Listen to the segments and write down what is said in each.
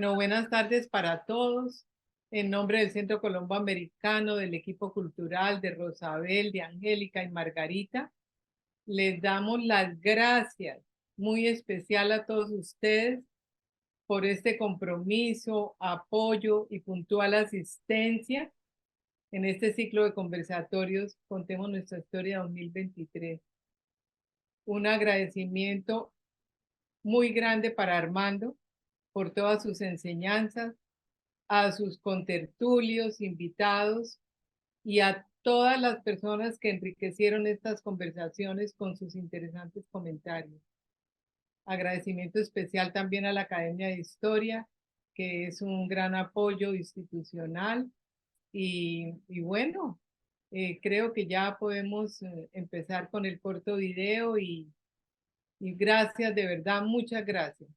Bueno, buenas tardes para todos. En nombre del Centro Colombo Americano, del equipo cultural de Rosabel, de Angélica y Margarita, les damos las gracias muy especial a todos ustedes por este compromiso, apoyo y puntual asistencia en este ciclo de conversatorios Contemos nuestra historia 2023. Un agradecimiento muy grande para Armando por todas sus enseñanzas, a sus contertulios, invitados y a todas las personas que enriquecieron estas conversaciones con sus interesantes comentarios. Agradecimiento especial también a la Academia de Historia, que es un gran apoyo institucional. Y bueno, creo que ya podemos empezar con el corto video y gracias, de verdad, muchas gracias.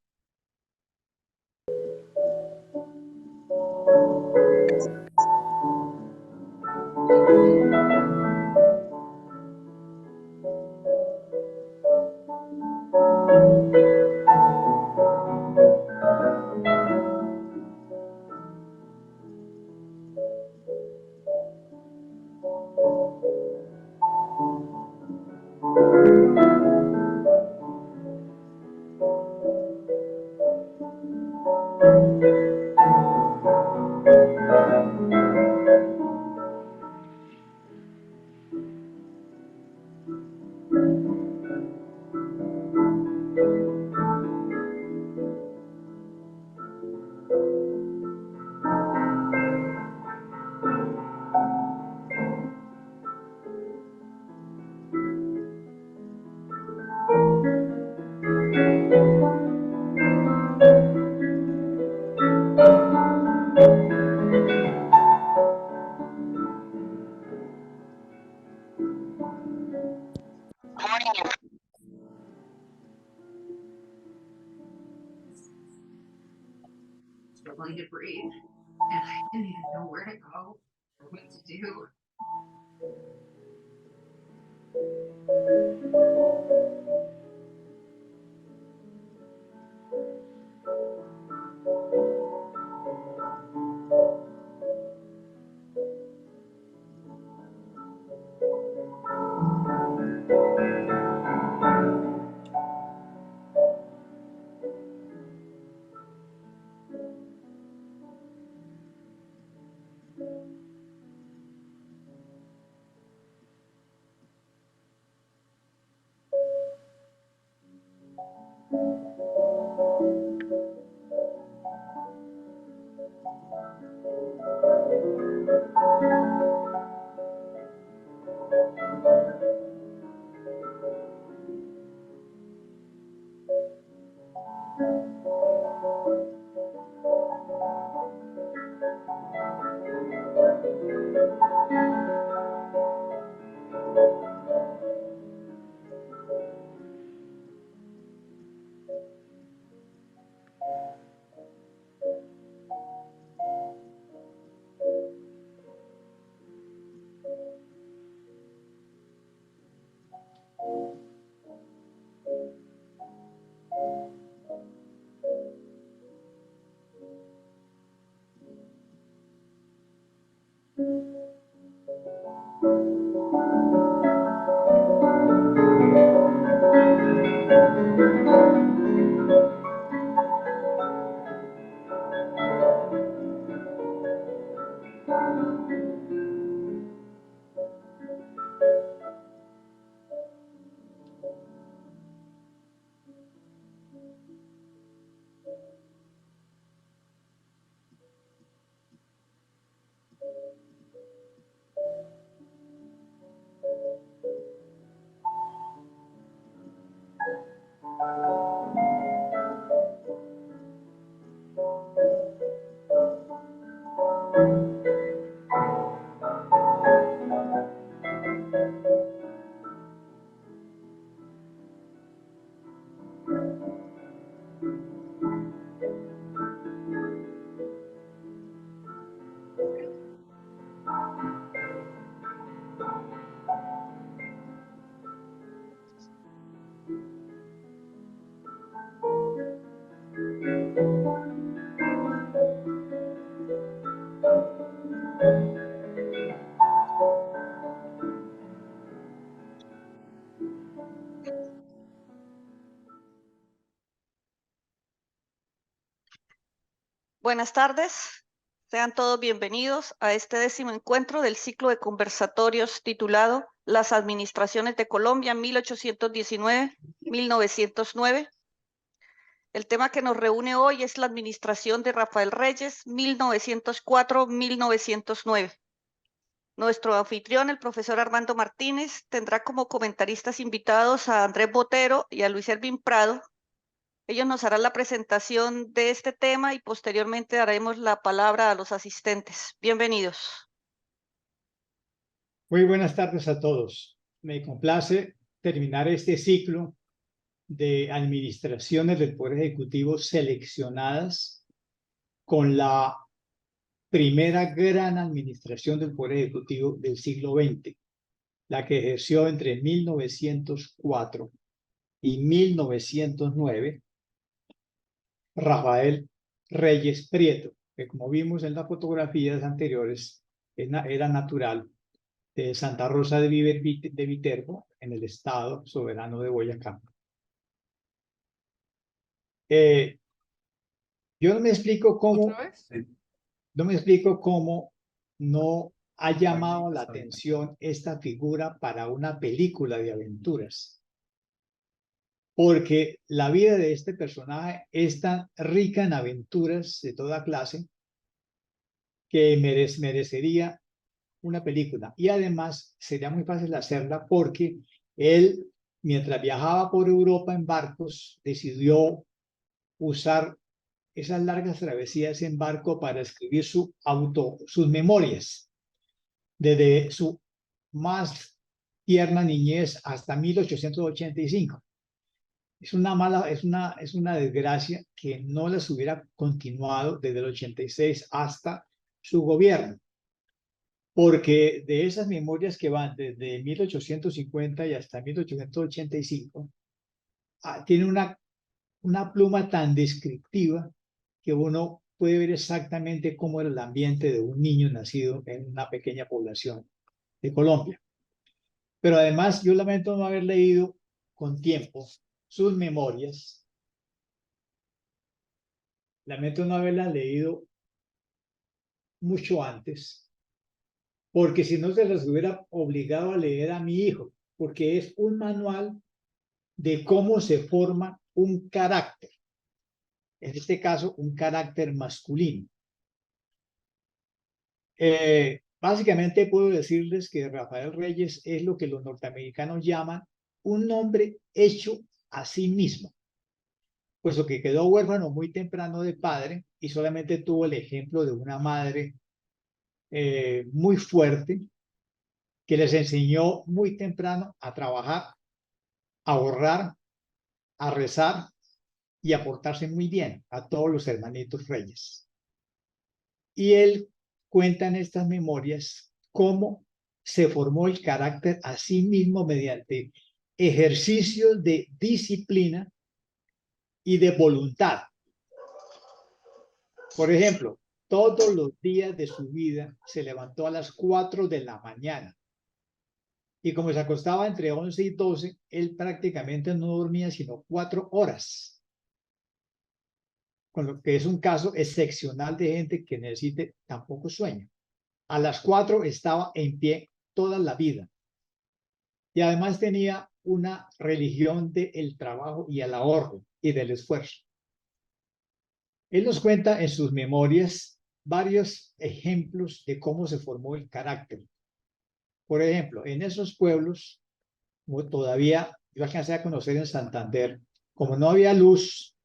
Struggling to breathe, and I didn't even know where to go or what to do. Buenas tardes, sean todos bienvenidos a este 10º encuentro del ciclo de conversatorios titulado Las Administraciones de Colombia 1819-1909. El tema que nos reúne hoy es la administración de Rafael Reyes 1904-1909. Nuestro anfitrión, el profesor Armando Martínez, tendrá como comentaristas invitados a Andrés Botero y a Luis Ervin Prado. Ellos nos harán la presentación de este tema y posteriormente daremos la palabra a los asistentes. Bienvenidos. Muy buenas tardes a todos. Me complace terminar este ciclo de administraciones del Poder Ejecutivo seleccionadas con la primera gran administración del Poder Ejecutivo del siglo XX, la que ejerció entre 1904 y 1909, Rafael Reyes Prieto, que como vimos en las fotografías anteriores, era natural de Santa Rosa de Viterbo, en el estado soberano de Boyacá. Yo no me explico cómo no ha llamado la atención esta figura para una película de aventuras, porque la vida de este personaje es tan rica en aventuras de toda clase que merecería una película. Y además sería muy fácil hacerla porque él, mientras viajaba por Europa en barcos, decidió usar esas largas travesías en barco para escribir sus memorias, desde su más tierna niñez hasta 1885. Es una desgracia que no las hubiera continuado desde el 86 hasta su gobierno, porque de esas memorias que van desde 1850 y hasta 1885, tiene una pluma tan descriptiva que uno puede ver exactamente cómo era el ambiente de un niño nacido en una pequeña población de Colombia. Pero además yo lamento no haber leído con tiempo sus memorias. Lamento no haberlas leído mucho antes, porque si no se las hubiera obligado a leer a mi hijo, porque es un manual de cómo se forma un carácter. En este caso, un carácter masculino. Básicamente puedo decirles que Rafael Reyes es lo que los norteamericanos llaman un hombre hecho a sí mismo, puesto que quedó huérfano muy temprano de padre y solamente tuvo el ejemplo de una madre muy fuerte que les enseñó muy temprano a trabajar, a ahorrar, a rezar y a portarse muy bien a todos los hermanitos Reyes. Y él cuenta en estas memorias cómo se formó el carácter a sí mismo mediante ejercicios de disciplina y de voluntad. Por ejemplo, todos los días de su vida se levantó a las 4 de la mañana. Y como se acostaba entre 11 y 12, él prácticamente no dormía sino 4 horas. Con lo que es un caso excepcional de gente que necesite tan poco sueño. A las 4 estaba en pie toda la vida. Y además tenía una religión del trabajo y el ahorro y del esfuerzo. Él nos cuenta en sus memorias varios ejemplos de cómo se formó el carácter. Por ejemplo, en esos pueblos, como todavía yo alcancé a conocer en Santander, como no había luz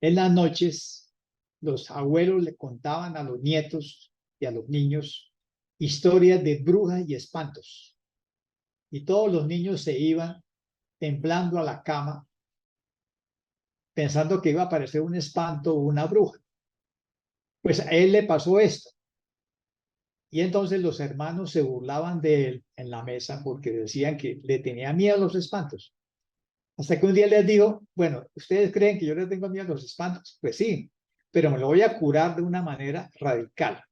en las noches, los abuelos le contaban a los nietos y a los niños historias de brujas y espantos. Y todos los niños se iban temblando a la cama, pensando que iba a aparecer un espanto o una bruja. Pues a él le pasó esto. Y entonces los hermanos se burlaban de él en la mesa porque decían que le tenía miedo a los espantos. Hasta que un día les dijo, bueno, ¿ustedes creen que yo les tengo miedo a los espantos? Pues sí, pero me lo voy a curar de una manera radical.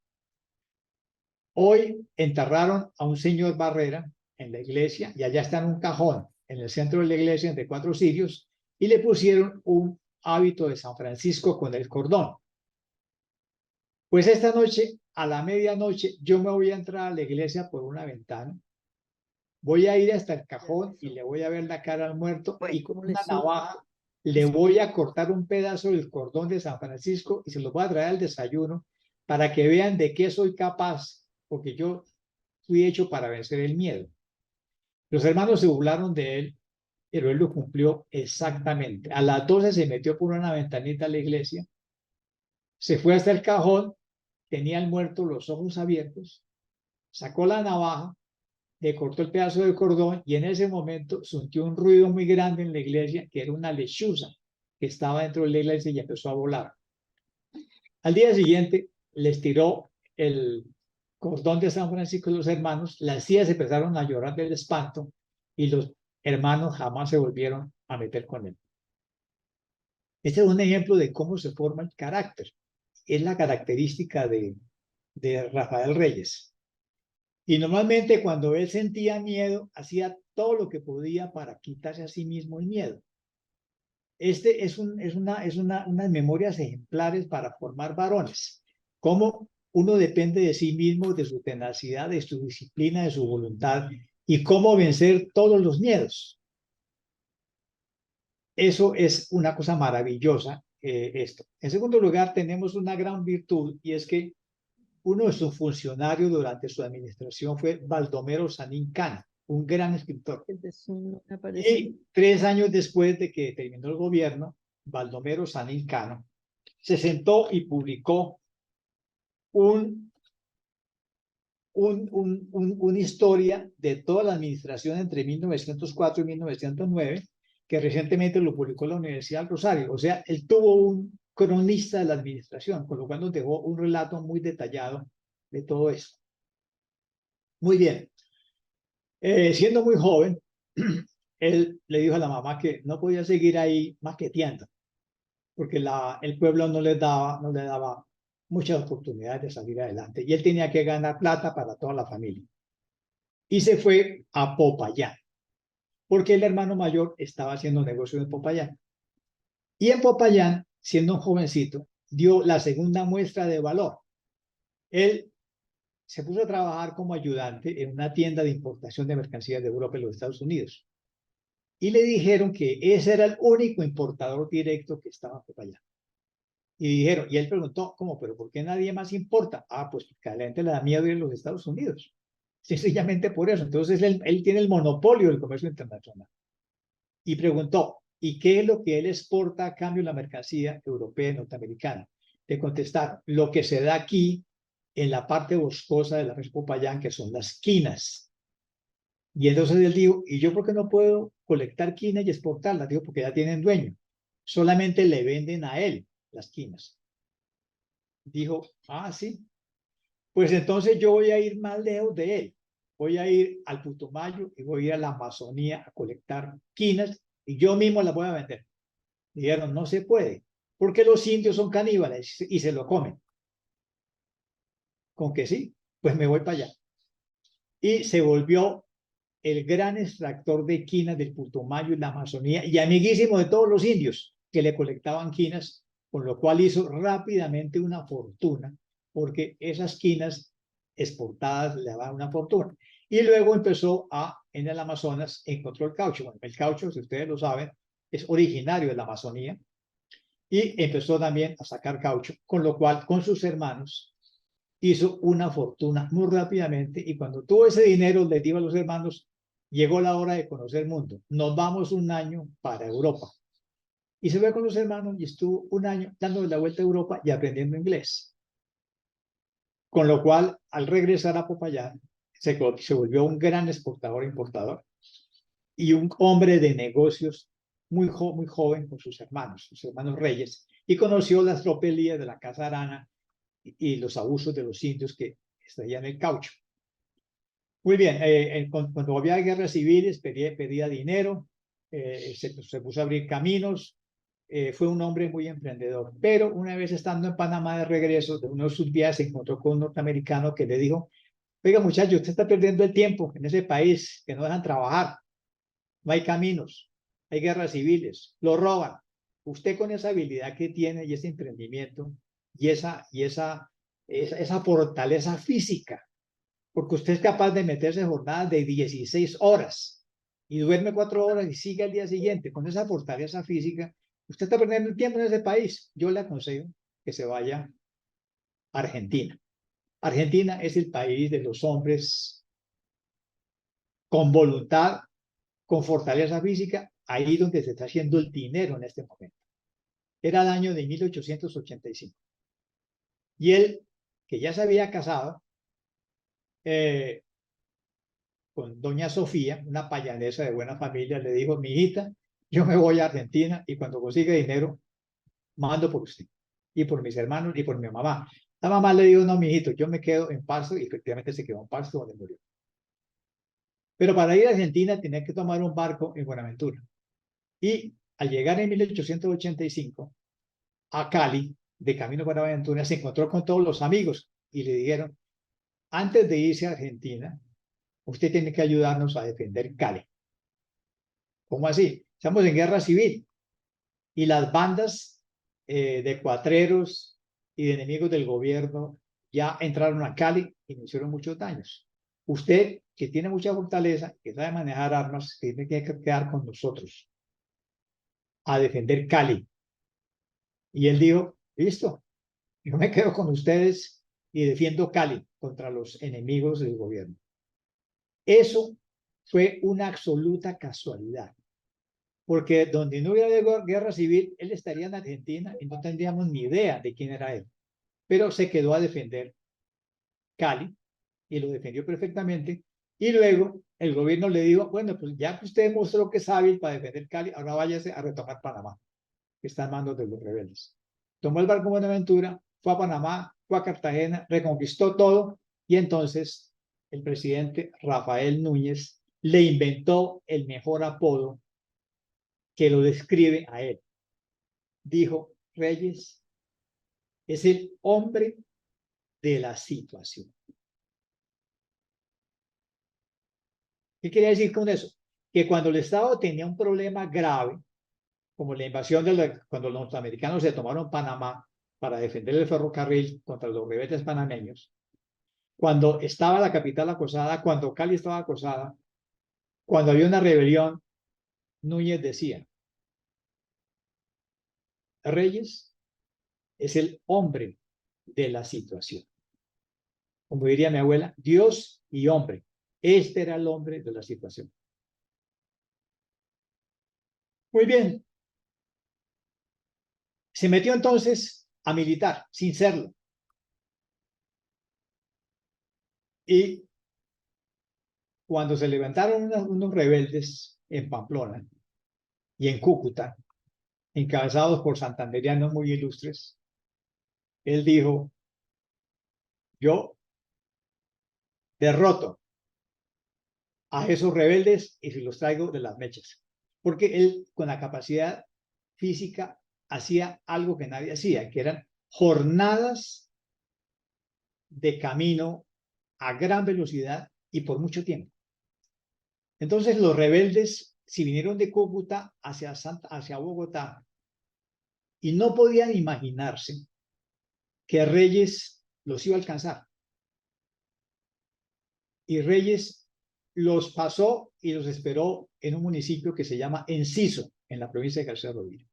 Hoy enterraron a un señor Barrera en la iglesia y allá está en un cajón en el centro de la iglesia entre 4 cirios y le pusieron un hábito de San Francisco con el cordón. Pues esta noche, a la medianoche, yo me voy a entrar a la iglesia por una ventana. Voy a ir hasta el cajón y le voy a ver la cara al muerto y con una navaja le voy a cortar un pedazo del cordón de San Francisco y se lo voy a traer al desayuno para que vean de qué soy capaz, porque yo fui hecho para vencer el miedo. Los hermanos se burlaron de él, pero él lo cumplió exactamente. A las 12 se metió por una ventanita a la iglesia, se fue hasta el cajón, tenía el muerto los ojos abiertos, sacó la navaja, le cortó el pedazo de cordón y en ese momento sintió un ruido muy grande en la iglesia, que era una lechuza que estaba dentro de la iglesia y empezó a volar. Al día siguiente les tiró el cordón de San Francisco a los hermanos, las tías empezaron a llorar del espanto y los hermanos jamás se volvieron a meter con él. Este es un ejemplo de cómo se forma el carácter. Es la característica de Rafael Reyes. Y normalmente cuando él sentía miedo, hacía todo lo que podía para quitarse a sí mismo el miedo. Este es unas memorias ejemplares para formar varones. Cómo uno depende de sí mismo, de su tenacidad, de su disciplina, de su voluntad y cómo vencer todos los miedos. Eso es una cosa maravillosa, esto. En segundo lugar, tenemos una gran virtud y es que uno de sus funcionarios durante su administración fue Baldomero Sanín Cano, un gran escritor. Y 3 años después de que terminó el gobierno, Baldomero Sanín Cano se sentó y publicó una historia de toda la administración entre 1904 y 1909, que recientemente lo publicó la Universidad del Rosario. O sea, él tuvo un cronista de la administración, con lo cual nos dejó un relato muy detallado de todo eso. Muy bien. Siendo muy joven, él le dijo a la mamá que no podía seguir ahí maqueteando, porque el pueblo no le daba muchas oportunidades de salir adelante. Y él tenía que ganar plata para toda la familia. Y se fue a Popayán, porque el hermano mayor estaba haciendo negocio en Popayán. Y en Popayán, siendo un jovencito, dio la segunda muestra de valor. Él se puso a trabajar como ayudante en una tienda de importación de mercancías de Europa y los Estados Unidos. Y le dijeron que ese era el único importador directo que estaba por allá. Y él preguntó, ¿cómo? ¿Pero por qué nadie más importa? Ah, pues porque a la gente le da miedo ir a los Estados Unidos. Sencillamente por eso. Entonces él tiene el monopolio del comercio internacional. Y preguntó, ¿y qué es lo que él exporta a cambio de la mercancía europea y norteamericana? Le contestaron, lo que se da aquí en la parte boscosa de la región Popayán, que son las quinas. Y entonces él dijo, ¿y yo por qué no puedo colectar quinas y exportarlas? Digo, porque ya tienen dueño. Solamente le venden a él las quinas. Dijo, ah, sí. Pues entonces yo voy a ir más lejos de él. Voy a ir al Putumayo y voy a ir a la Amazonía a colectar quinas y yo mismo las voy a vender. Dijeron, no se puede, porque los indios son caníbales y se lo comen. Con que sí, pues me voy para allá. Y se volvió el gran extractor de quinas del Putumayo y la Amazonía y amiguísimo de todos los indios que le colectaban quinas, con lo cual hizo rápidamente una fortuna, porque esas quinas exportadas le daban una fortuna. Y luego empezó en el Amazonas, encontró el caucho. Bueno, el caucho, si ustedes lo saben, es originario de la Amazonía y empezó también a sacar caucho, con lo cual con sus hermanos hizo una fortuna muy rápidamente y cuando tuvo ese dinero le dio a los hermanos, llegó la hora de conocer el mundo. Nos vamos un año para Europa. Y se fue con los hermanos y estuvo un año dándole la vuelta a Europa y aprendiendo inglés. Con lo cual, al regresar a Popayán, se volvió un gran exportador e importador y un hombre de negocios muy joven con sus hermanos Reyes, y conoció las tropelías de la Casa Arana y los abusos de los indios que extraían el caucho. Muy bien, cuando había guerras civiles pedía dinero, se puso a abrir caminos, fue un hombre muy emprendedor. Pero una vez estando en Panamá de regreso de uno de sus viajes, se encontró con un norteamericano que le dijo, oiga muchacho, usted está perdiendo el tiempo en ese país, que no dejan trabajar, no hay caminos, hay guerras civiles, lo roban. Usted con esa habilidad que tiene y ese emprendimiento y esa esa fortaleza física, porque usted es capaz de meterse jornadas de 16 horas y duerme 4 horas y sigue al día siguiente con esa fortaleza física. Usted está perdiendo el tiempo en ese país. Yo le aconsejo que se vaya a Argentina. Argentina es el país de los hombres con voluntad, con fortaleza física, ahí donde se está haciendo el dinero en este momento. Era el año de 1885. Y él, que ya se había casado con doña Sofía, una payanesa de buena familia, le dijo: mi hijita, yo me voy a Argentina y cuando consiga dinero, mando por usted y por mis hermanos y por mi mamá. La mamá le dijo: no, mi hijito, yo me quedo en Pasto, y efectivamente se quedó en Pasto, donde murió. Pero para ir a Argentina tenía que tomar un barco en Buenaventura. Y al llegar en 1885 a Cali, de camino para Buenaventura, se encontró con todos los amigos y le dijeron: antes de irse a Argentina, usted tiene que ayudarnos a defender Cali. ¿Cómo así? Estamos en guerra civil y las bandas de cuatreros y de enemigos del gobierno ya entraron a Cali y nos hicieron muchos daños. Usted, que tiene mucha fortaleza, que sabe manejar armas, tiene que quedar con nosotros a defender Cali. Y él dijo: listo, yo me quedo con ustedes y defiendo Cali contra los enemigos del gobierno. Eso fue una absoluta casualidad, porque donde no hubiera guerra civil, él estaría en Argentina y no tendríamos ni idea de quién era él. Pero se quedó a defender Cali y lo defendió perfectamente. Y luego el gobierno le dijo: bueno, pues ya que usted demostró que es hábil para defender Cali, ahora váyase a retomar Panamá, que está en manos de los rebeldes. Tomó el barco Buenaventura, fue a Panamá, fue a Cartagena, reconquistó todo, y entonces el presidente Rafael Núñez le inventó el mejor apodo que lo describe a él. Dijo: Reyes es el hombre de la situación. ¿Qué quería decir con eso? Que cuando el Estado tenía un problema grave, como la invasión cuando los norteamericanos se tomaron Panamá para defender el ferrocarril contra los rebeldes panameños, cuando estaba la capital acosada, cuando Cali estaba acosada, cuando había una rebelión, Núñez decía: Reyes es el hombre de la situación. Como diría mi abuela, Dios y hombre. Este era el hombre de la situación. Muy bien. Se metió entonces a militar, sin serlo. Y cuando se levantaron unos rebeldes en Pamplona y en Cúcuta, encabezados por santanderianos muy ilustres, él dijo: yo derroto a esos rebeldes y se los traigo de las mechas. Porque él, con la capacidad física, hacía algo que nadie hacía, que eran jornadas de camino a gran velocidad y por mucho tiempo. Entonces los rebeldes, si vinieron de Cúcuta hacia Bogotá, y no podían imaginarse que Reyes los iba a alcanzar. Y Reyes los pasó y los esperó en un municipio que se llama Enciso, en la provincia de García Rovira.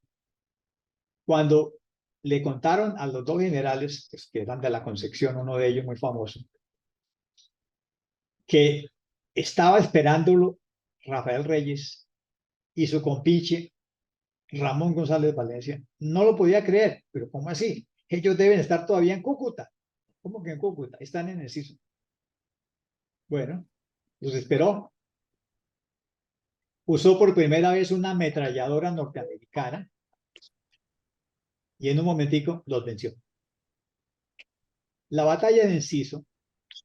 Cuando le contaron a los dos generales, pues, que eran de la Concepción, uno de ellos muy famoso, que estaba esperándolo Rafael Reyes y su compinche Ramón González Valencia, no lo podía creer. Pero ¿cómo así? Ellos deben estar todavía en Cúcuta. ¿Cómo que en Cúcuta? Están en Enciso. Bueno, los esperó. Usó por primera vez una ametralladora norteamericana y en un momentico los venció. La batalla de Enciso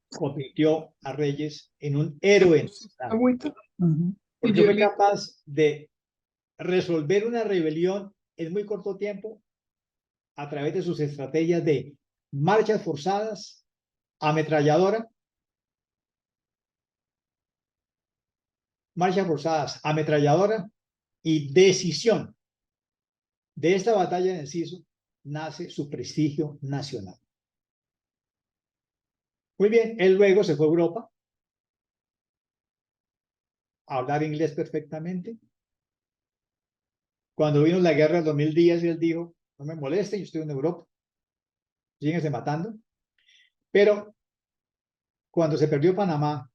convirtió a Reyes en un héroe nacional, porque fue capaz de resolver una rebelión en muy corto tiempo a través de sus estrategias de marchas forzadas, ametralladoras y decisión. De esta batalla de Enciso nace su prestigio nacional. Muy bien, él luego se fue a Europa a hablar inglés perfectamente. Cuando vino la guerra del 2010, él dijo, no me molesten, yo estoy en Europa, síguense matando. Pero cuando se perdió Panamá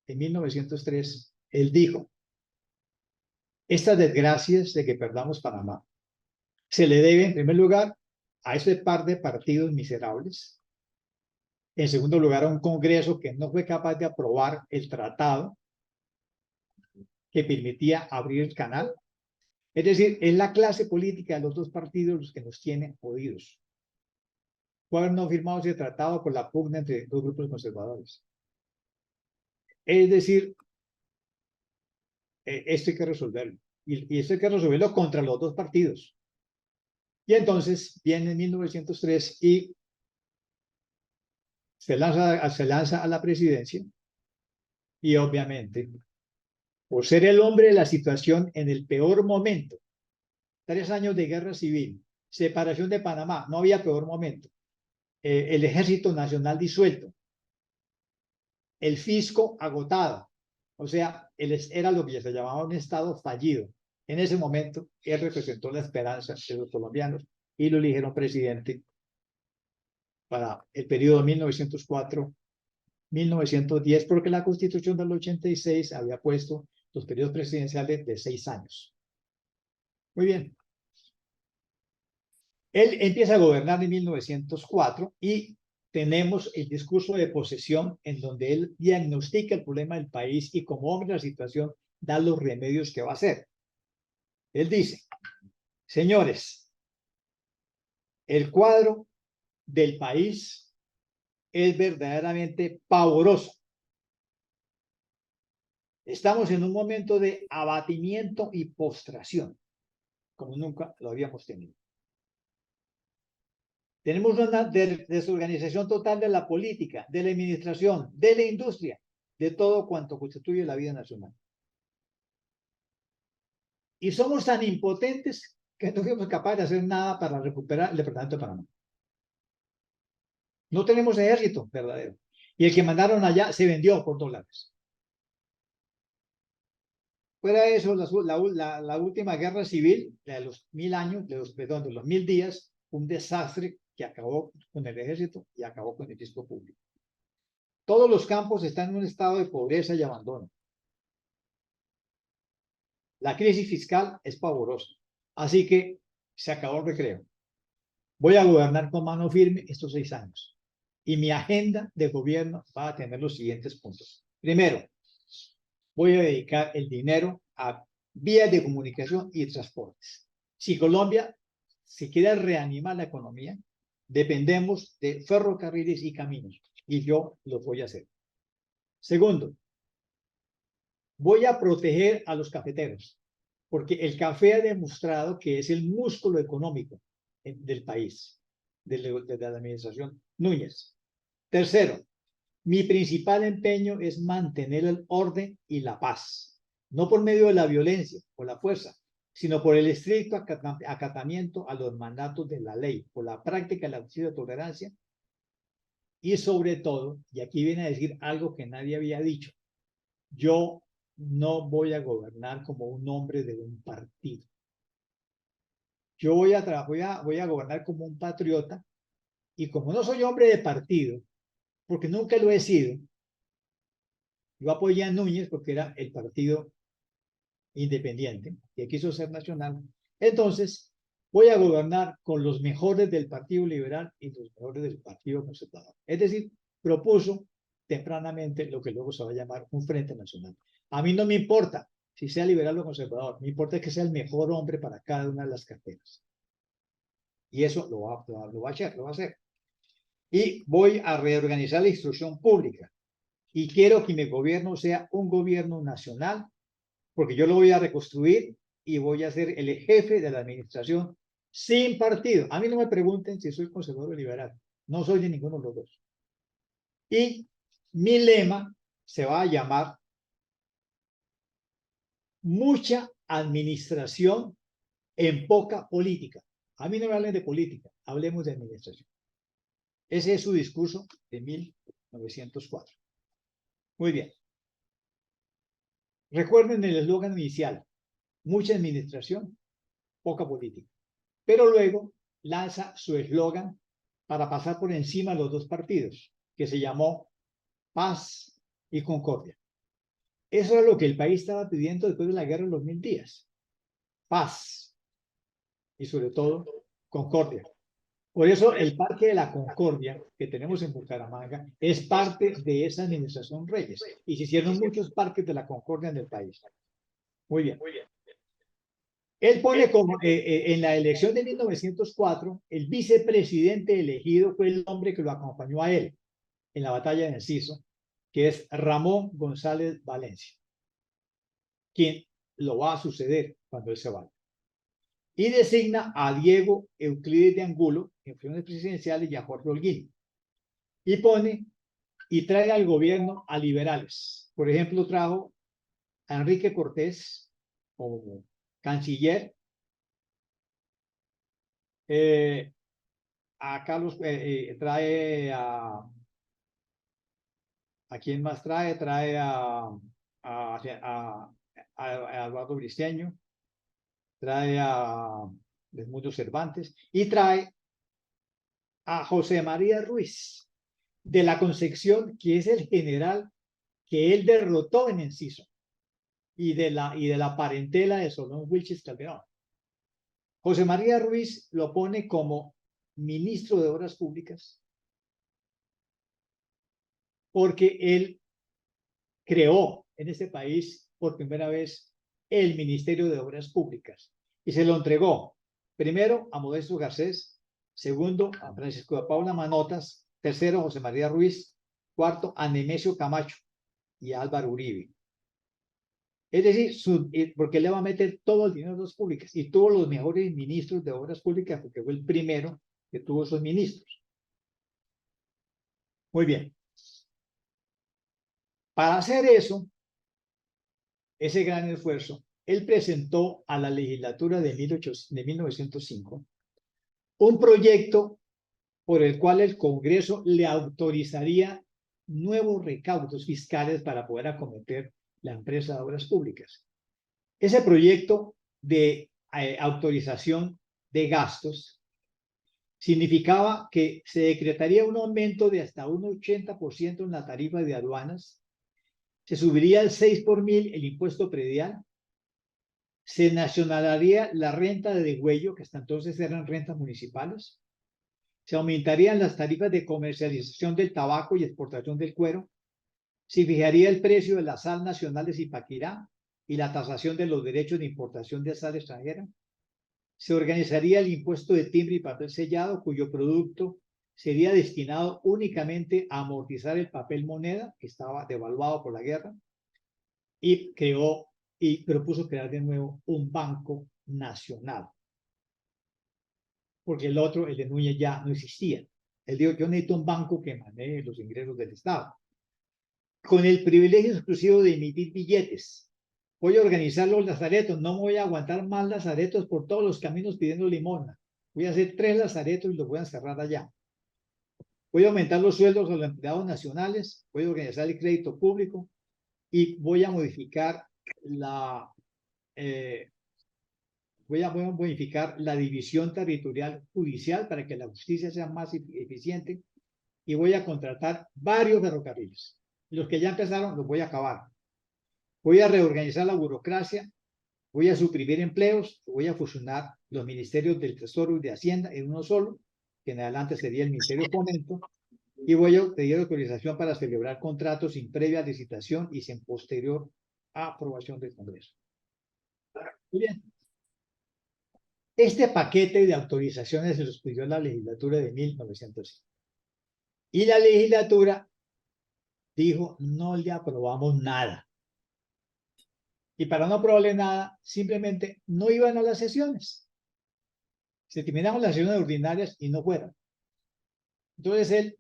en 1903, él dijo, estas desgracias de que perdamos Panamá se le debe, en primer lugar, a ese par de partidos miserables. En segundo lugar, a un Congreso que no fue capaz de aprobar el tratado que permitía abrir el canal. Es decir, es la clase política de los dos partidos los que nos tienen jodidos. Por haber no firmado ese tratado por la pugna entre dos grupos conservadores. Es decir, esto hay que resolverlo. Y esto hay que resolverlo contra los dos partidos. Y entonces viene en 1903 y se lanza a la presidencia. Y obviamente, por ser el hombre de la situación en el peor momento, 3 años de guerra civil, separación de Panamá, no había peor momento. El ejército nacional disuelto, el fisco agotado, o sea, era lo que se llamaba un estado fallido. En ese momento, él representó la esperanza de los colombianos y lo eligieron presidente para el periodo 1904-1910, porque la Constitución del 86 había puesto los periodos presidenciales de 6 años. Muy bien. Él empieza a gobernar en 1904 y tenemos el discurso de posesión en donde él diagnostica el problema del país y como hombre de la situación da los remedios que va a hacer. Él dice, señores, el cuadro del país es verdaderamente pavoroso. Estamos en un momento de abatimiento y postración, como nunca lo habíamos tenido. Tenemos una desorganización total de la política, de la administración, de la industria, de todo cuanto constituye la vida nacional. Y somos tan impotentes que no fuimos capaces de hacer nada para recuperar el departamento de Panamá. No tenemos ejército verdadero. Y el que mandaron allá se vendió por $2. Fuera de eso, la última guerra civil, de los 1000 años, de los 1000 días, un desastre que acabó con el ejército y acabó con el fisco público. Todos los campos están en un estado de pobreza y abandono. La crisis fiscal es pavorosa. Así que se acabó el recreo. Voy a gobernar con mano firme estos 6 años. Y mi agenda de gobierno va a tener los siguientes puntos. Primero, voy a dedicar el dinero a vías de comunicación y transportes. Si Colombia se quiere reanimar la economía, dependemos de ferrocarriles y caminos. Y yo lo voy a hacer. Segundo, voy a proteger a los cafeteros, porque el café ha demostrado que es el músculo económico del país, de la administración Núñez. Tercero, mi principal empeño es mantener el orden y la paz, no por medio de la violencia o la fuerza, sino por el estricto acatamiento a los mandatos de la ley, por la práctica de la justicia de tolerancia y sobre todo, y aquí viene a decir algo que nadie había dicho, yo no voy a gobernar como un hombre de un partido. Yo voy a gobernar como un patriota y como no soy hombre de partido, porque nunca lo he sido, yo apoyé a Núñez porque era el partido independiente que quiso ser nacional. Entonces, voy a gobernar con los mejores del Partido Liberal y los mejores del Partido Conservador. Es decir, propuso tempranamente lo que luego se va a llamar un Frente Nacional. A mí no me importa si sea liberal o conservador, me importa que sea el mejor hombre para cada una de las carteras. Y eso lo va a hacer. Y voy a reorganizar la instrucción pública. Y quiero que mi gobierno sea un gobierno nacional, porque yo lo voy a reconstruir y voy a ser el jefe de la administración sin partido. A mí no me pregunten si soy conservador o liberal. No soy de ninguno de los dos. Y mi lema se va a llamar mucha administración en poca política. A mí no me hablen de política, hablemos de administración. Ese es su discurso de 1904. Muy bien. Recuerden el eslogan inicial: mucha administración, poca política. Pero luego lanza su eslogan para pasar por encima de los dos partidos, que se llamó Paz y Concordia. Eso era lo que el país estaba pidiendo después de la guerra de los 1000 días. Paz y sobre todo concordia. Por eso el Parque de la Concordia que tenemos en Bucaramanga es parte de esa administración Reyes. Y se hicieron muchos parques de la Concordia en el país. Muy bien. Él pone como en la elección de 1904, el vicepresidente elegido fue el hombre que lo acompañó a él en la batalla de Enciso, que es Ramón González Valencia, quien lo va a suceder cuando él se vaya. Y designa a Diego Euclides de Angulo en funciones presidenciales y a Jorge Holguín. Y pone y trae al gobierno a liberales. Por ejemplo, trajo a Enrique Cortés como canciller, a Carlos, trae a quién más trae, a Eduardo Briceño, trae a Edmundo Cervantes y trae a José María Ruiz de la Concepción, que es el general que él derrotó en Enciso, y de la parentela de Solón Wilches Calderón. José María Ruiz lo pone como ministro de Obras Públicas porque él creó en este país por primera vez el Ministerio de Obras Públicas y se lo entregó primero a Modesto Garcés, segundo a Francisco de Paula Manotas, tercero a José María Ruiz, cuarto a Nemesio Camacho y a Álvaro Uribe. Es decir, porque le va a meter todo el dinero de obras públicas y tuvo los mejores ministros de obras públicas porque fue el primero que tuvo esos ministros. Muy bien. Para hacer eso, ese gran esfuerzo, él presentó a la legislatura de 1905 un proyecto por el cual el Congreso le autorizaría nuevos recaudos fiscales para poder acometer la empresa de obras públicas. Ese proyecto de autorización de gastos significaba que se decretaría un aumento de hasta un 80% en la tarifa de aduanas, se subiría al 6 por mil el impuesto predial, se nacionalizaría la renta de degüello, que hasta entonces eran rentas municipales, se aumentarían las tarifas de comercialización del tabaco y exportación del cuero, se fijaría el precio de la sal nacional de Zipaquirá y la tasación de los derechos de importación de sal extranjera, se organizaría el impuesto de timbre y papel sellado, cuyo producto sería destinado únicamente a amortizar el papel moneda, que estaba devaluado por la guerra, y propuso crear de nuevo un banco nacional, porque el otro, el de Núñez, ya no existía. Él dijo: yo necesito un banco que maneje los ingresos del Estado, con el privilegio exclusivo de emitir billetes. Voy a organizar los lazaretos, no me voy a aguantar más lazaretos por todos los caminos pidiendo limosna. Voy a hacer 3 lazaretos y los voy a encerrar allá. Voy a aumentar los sueldos a los empleados nacionales, voy a organizar el crédito público y voy a modificar voy a modificar la división territorial judicial para que la justicia sea más eficiente y voy a contratar varios ferrocarriles. Los que ya empezaron los voy a acabar. Voy a reorganizar la burocracia, voy a suprimir empleos, voy a fusionar los ministerios del Tesoro y de Hacienda en uno solo, que en adelante sería el Ministerio de Fomento, y voy a pedir autorización para celebrar contratos sin previa licitación y sin posterior aprobación del Congreso. Muy bien. Este paquete de autorizaciones se los pidió la legislatura de 1905. Y la legislatura dijo: no le aprobamos nada. Y para no aprobarle nada, simplemente no iban a las sesiones. Se terminaron las sesiones ordinarias y no fueron. Entonces él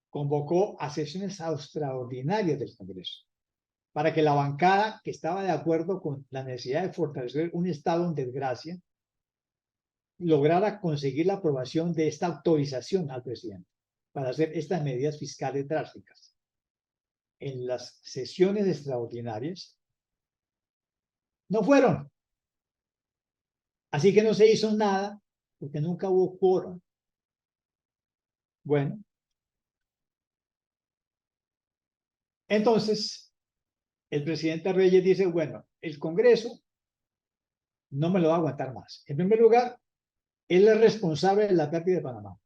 convocó a sesiones extraordinarias del Congreso para que la bancada, que estaba de acuerdo con la necesidad de fortalecer un Estado en desgracia, lograra conseguir la aprobación de esta autorización al presidente. para hacer estas medidas fiscales drásticas. En las sesiones extraordinarias no fueron. Así que no se hizo nada porque nunca hubo quórum. Bueno, entonces el presidente Reyes dice, bueno, el Congreso no me lo va a aguantar más. En primer lugar, él es responsable de la pérdida de Panamá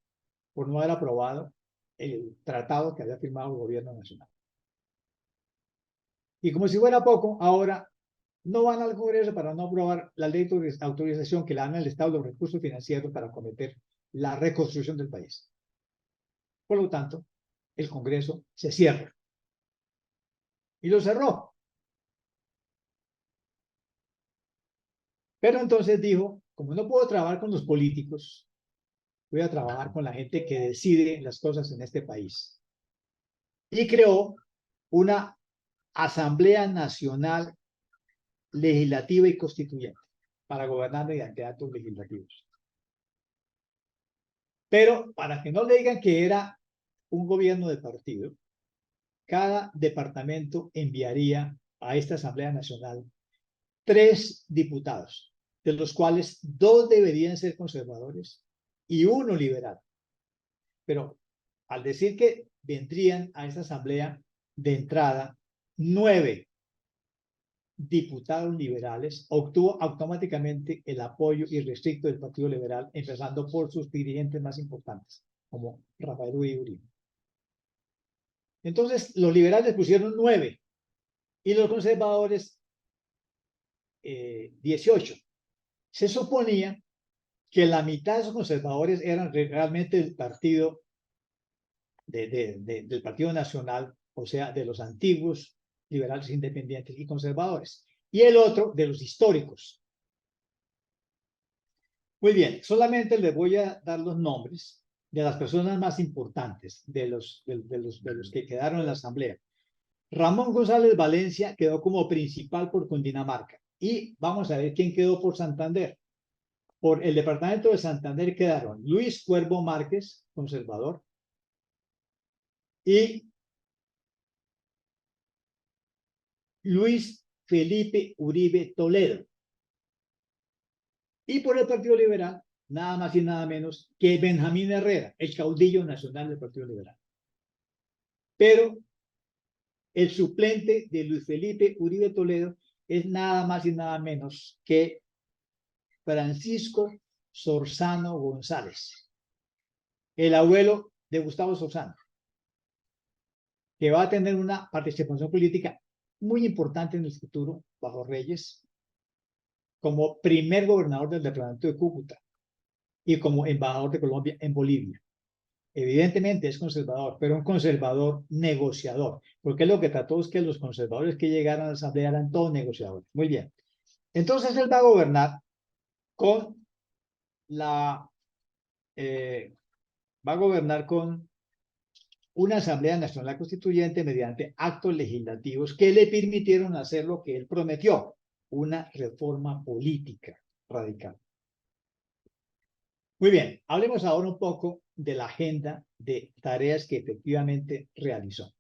por no haber aprobado el tratado que había firmado el gobierno nacional. Y como si fuera poco, ahora no van al Congreso para no aprobar la ley de autorización que le dan al Estado los recursos financieros para cometer la reconstrucción del país. Por lo tanto, el Congreso se cierra. Y lo cerró. Pero entonces dijo, como no puedo trabajar con los políticos, voy a trabajar con la gente que decide las cosas en este país. Y creó una Asamblea Nacional Legislativa y Constituyente para gobernar mediante actos legislativos. Pero para que no le digan que era un gobierno de partido, cada departamento enviaría a esta Asamblea Nacional 3 diputados, de los cuales 2 deberían ser conservadores y 1 liberal. Pero al decir que vendrían a esta Asamblea de entrada 9 diputados liberales, obtuvo automáticamente el apoyo irrestricto del Partido Liberal, empezando por sus dirigentes más importantes, como Rafael Uribe. Entonces, los liberales pusieron 9 y los conservadores 18. Se suponía que la mitad de esos conservadores eran realmente del partido del Partido Nacional, o sea, de los antiguos liberales independientes y conservadores, y el otro de los históricos. Muy bien, solamente les voy a dar los nombres de las personas más importantes de los que quedaron en la asamblea. Ramón González Valencia quedó como principal por Cundinamarca. Y vamos a ver quién quedó por Santander. Por el departamento de Santander quedaron Luis Cuervo Márquez, conservador, y Luis Felipe Uribe Toledo. Y por el Partido Liberal, nada más y nada menos que Benjamín Herrera, el caudillo nacional del Partido Liberal. Pero el suplente de Luis Felipe Uribe Toledo es nada más y nada menos que Francisco Sorzano González, el abuelo de Gustavo Sorzano, que va a tener una participación política muy importante en el futuro bajo Reyes, como primer gobernador del departamento de Cúcuta y como embajador de Colombia en Bolivia. Evidentemente es conservador, pero un conservador negociador, porque lo que trató es que los conservadores que llegaron a la asamblea eran todos negociadores. Muy bien. Entonces él va a gobernar con una Asamblea Nacional Constituyente mediante actos legislativos que le permitieron hacer lo que él prometió, una reforma política radical. Muy bien, hablemos ahora un poco de la agenda de tareas que efectivamente realizó.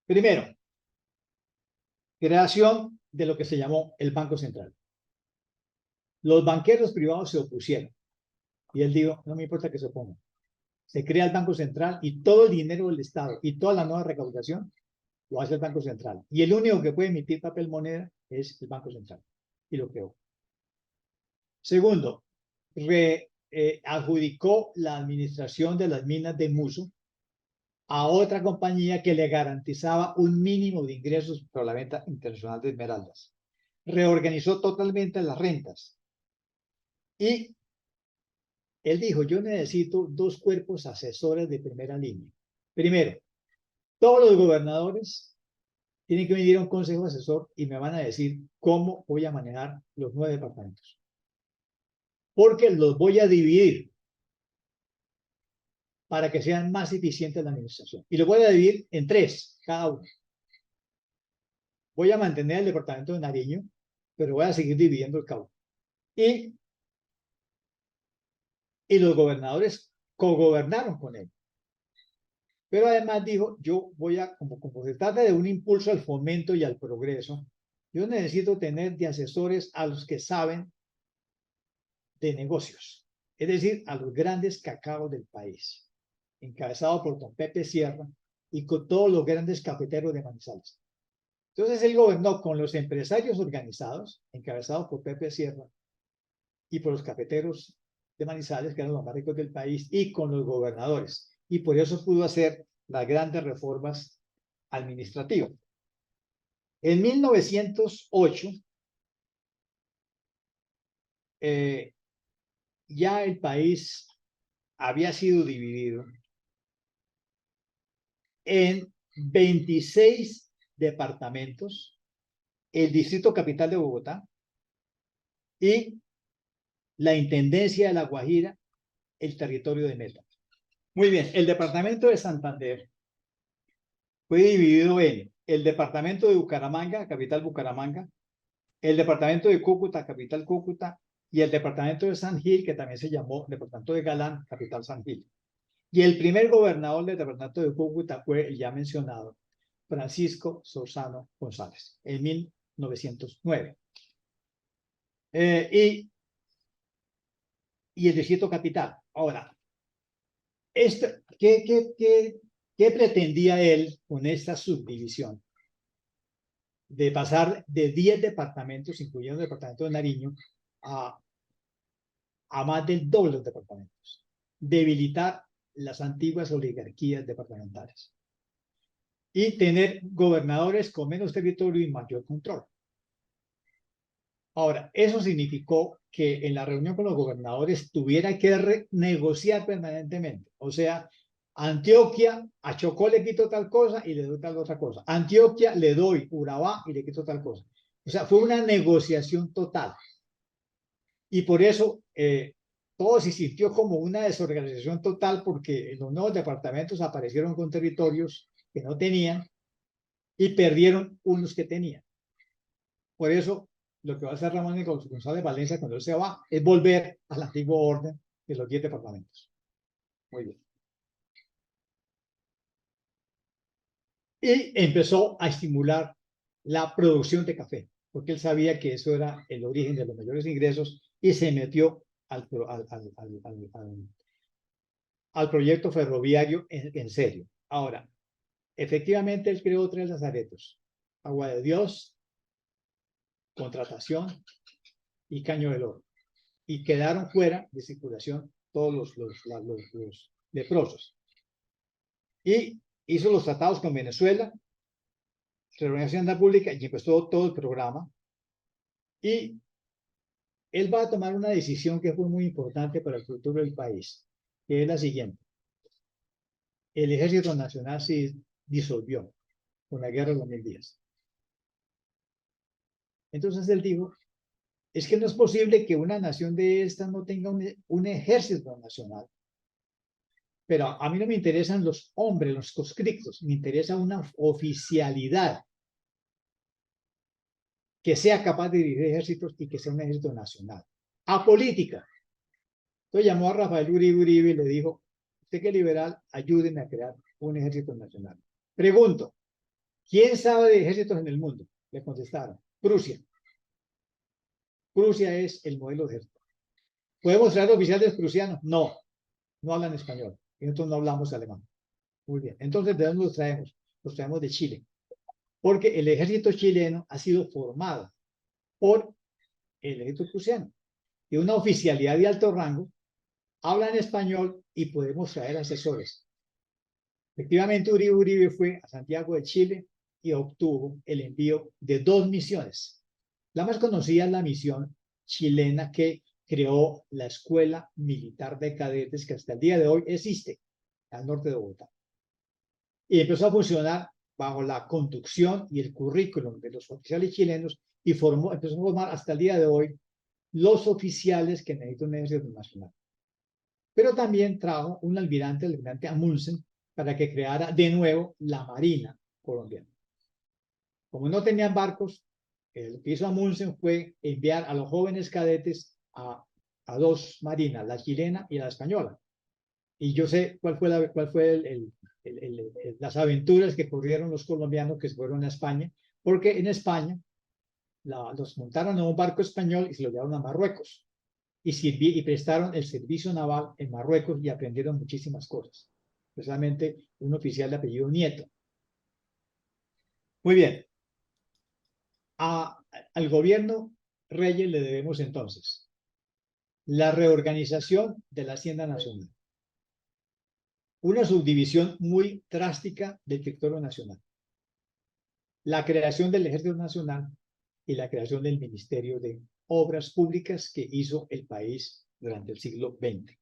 Primero, creación de lo que se llamó el Banco Central. Los banqueros privados se opusieron y él dijo, no me importa que se opongan. Se crea el Banco Central y todo el dinero del Estado y toda la nueva recaudación lo hace el Banco Central. Y el único que puede emitir papel moneda es el Banco Central. Y lo creó. Segundo, adjudicó la administración de las minas de Muso a otra compañía que le garantizaba un mínimo de ingresos por la venta internacional de esmeraldas. Reorganizó totalmente las rentas. Y él dijo, yo necesito 2 cuerpos asesores de primera línea. Primero, todos los gobernadores tienen que venir a un consejo asesor y me van a decir cómo voy a manejar los 9 departamentos. Porque los voy a dividir para que sean más eficientes la administración. Y los voy a dividir en 3, cada uno. Voy a mantener el departamento de Nariño, pero voy a seguir dividiendo el cauce. Y y los gobernadores cogobernaron con él. Pero además dijo, yo voy a, como se trata de un impulso al fomento y al progreso, yo necesito tener de asesores a los que saben de negocios, es decir, a los grandes cacaos del país, encabezado por don Pepe Sierra y con todos los grandes cafeteros de Manizales. Entonces él gobernó con los empresarios organizados, encabezados por Pepe Sierra, y por los cafeteros de Manizales, que eran los más ricos del país, y con los gobernadores. Y por eso pudo hacer las grandes reformas administrativas. En 1908, ya el país había sido dividido en 26 departamentos, el Distrito Capital de Bogotá y la Intendencia de La Guajira, el territorio de Meta. Muy bien, el departamento de Santander fue dividido en el departamento de Bucaramanga, capital Bucaramanga, el departamento de Cúcuta, capital Cúcuta, y el departamento de San Gil, que también se llamó departamento de Galán, capital San Gil. Y el primer gobernador del departamento de Cúcuta fue el ya mencionado Francisco Solzano González, en 1909. Y el distrito capital. Ahora, ¿qué pretendía él con esta subdivisión? De pasar de 10 departamentos, incluyendo el departamento de Nariño, a más del doble de los departamentos. Debilitar las antiguas oligarquías departamentales. Y tener gobernadores con menos territorio y mayor control. Ahora, eso significó que en la reunión con los gobernadores tuviera que negociar permanentemente. O sea, Antioquia, a Chocó le quito tal cosa y le doy tal otra cosa. Antioquia le doy Urabá y le quito tal cosa. O sea, fue una negociación total. Y por eso todo se sintió como una desorganización total porque los nuevos departamentos aparecieron con territorios que no tenían y perdieron unos que tenían. Por eso lo que va a hacer Ramón González Valencia cuando él se va es volver al antiguo orden de los 10 departamentos. Muy bien. Y empezó a estimular la producción de café, porque él sabía que eso era el origen de los mayores ingresos y se metió al proyecto ferroviario en serio. Ahora, efectivamente él creó 3 lazaretos: Agua de Dios, Contratación y Caño del Oro. Y quedaron fuera de circulación todos los leprosos. Y hizo los tratados con Venezuela, reunió Hacienda Pública y empezó todo el programa. Y él va a tomar una decisión que fue muy importante para el futuro del país, que es la siguiente. El Ejército Nacional se disolvió con la guerra de los 1000 días. Entonces él dijo, es que no es posible que una nación de estas no tenga un ejército nacional. Pero a mí no me interesan los hombres, los conscriptos, me interesa una oficialidad que sea capaz de dirigir ejércitos y que sea un ejército nacional. Apolítica. Entonces llamó a Rafael Uribe y le dijo, usted que es liberal, ayúdenme a crear un ejército nacional. Pregunto, ¿quién sabe de ejércitos en el mundo? Le contestaron, Prusia. Prusia es el modelo de ejército. ¿Podemos traer oficiales prusianos? No, no hablan español. Y nosotros no hablamos alemán. Muy bien. Entonces, ¿de dónde los traemos? Los traemos de Chile. Porque el ejército chileno ha sido formado por el ejército prusiano. Y una oficialidad de alto rango habla en español y podemos traer asesores. Efectivamente, Uribe fue a Santiago de Chile y obtuvo el envío de 2 misiones. La más conocida es la misión chilena que creó la Escuela Militar de Cadetes, que hasta el día de hoy existe al norte de Bogotá. Y empezó a funcionar bajo la conducción y el currículum de los oficiales chilenos y empezó a formar hasta el día de hoy los oficiales que necesitan un ejército nacional. Pero también trajo un almirante, el almirante Amundsen, para que creara de nuevo la Marina colombiana. Como no tenían barcos, lo que hizo Amundsen fue enviar a los jóvenes cadetes a a dos marinas, la chilena y la española. Y yo sé cuál fue las aventuras que corrieron los colombianos que se fueron a España, porque en España los montaron en un barco español y se los llevaron a Marruecos. Y prestaron el servicio naval en Marruecos y aprendieron muchísimas cosas. Especialmente un oficial de apellido Nieto. Muy bien. Al gobierno Reyes le debemos entonces la reorganización de la Hacienda Nacional, una subdivisión muy drástica del territorio nacional, la creación del Ejército Nacional y la creación del Ministerio de Obras Públicas que hizo el país durante el siglo XX.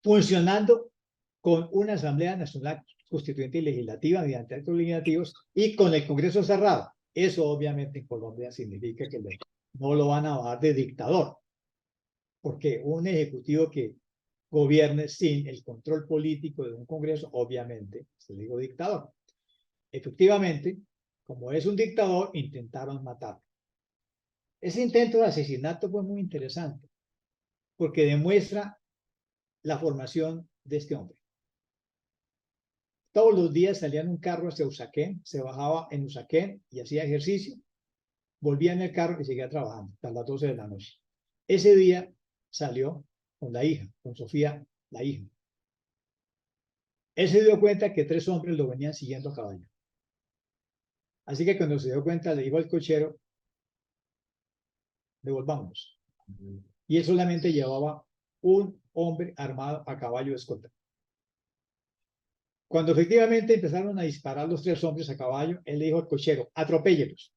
Funcionando con una Asamblea Nacional Constituyente y Legislativa mediante actos legislativos y con el Congreso cerrado. Eso obviamente en Colombia significa que no lo van a bajar de dictador, porque un ejecutivo que gobierne sin el control político de un Congreso, obviamente, se digo dictador. Efectivamente, como es un dictador, intentaron matarlo. Ese intento de asesinato fue muy interesante, porque demuestra la formación de este hombre. Todos los días salía en un carro hacia Usaquén, se bajaba en Usaquén y hacía ejercicio, volvía en el carro y seguía trabajando hasta las 12 de la noche. Ese día salió con la hija, con Sofía, la hija. Él se dio cuenta que 3 hombres lo venían siguiendo a caballo. Así que cuando se dio cuenta, le dijo al cochero, devolvámonos. Y él solamente llevaba un hombre armado a caballo de escolta. Cuando efectivamente empezaron a disparar los 3 hombres a caballo, él le dijo al cochero, atropéllelos.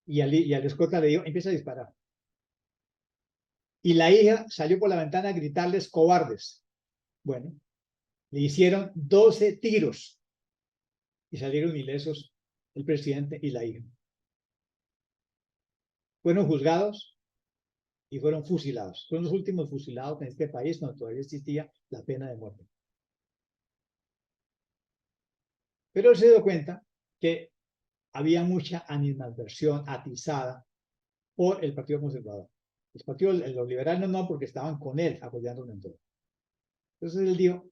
Y al escolta le dijo, empieza a disparar. Y la hija salió por la ventana a gritarles cobardes. Bueno, le hicieron 12 tiros y salieron ilesos el presidente y la hija. Fueron juzgados y fueron fusilados. Fueron los últimos fusilados en este país cuando todavía existía la pena de muerte. Pero él se dio cuenta que había mucha animadversión atizada por el Partido Conservador. Los liberales no, porque estaban con él, apoyándolo en todo. Entonces él dijo,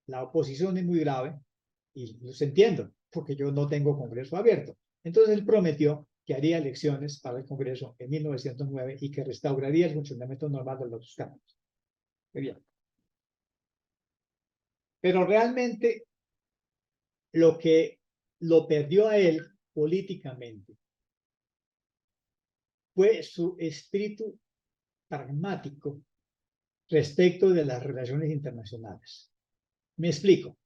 la oposición es muy grave, y los entiendo, porque yo no tengo Congreso abierto. Entonces él prometió que haría elecciones para el Congreso en 1909 y que restauraría el funcionamiento normal de los cámaras. Muy bien. Pero realmente lo que lo perdió a él políticamente fue su espíritu pragmático respecto de las relaciones internacionales. Me explico.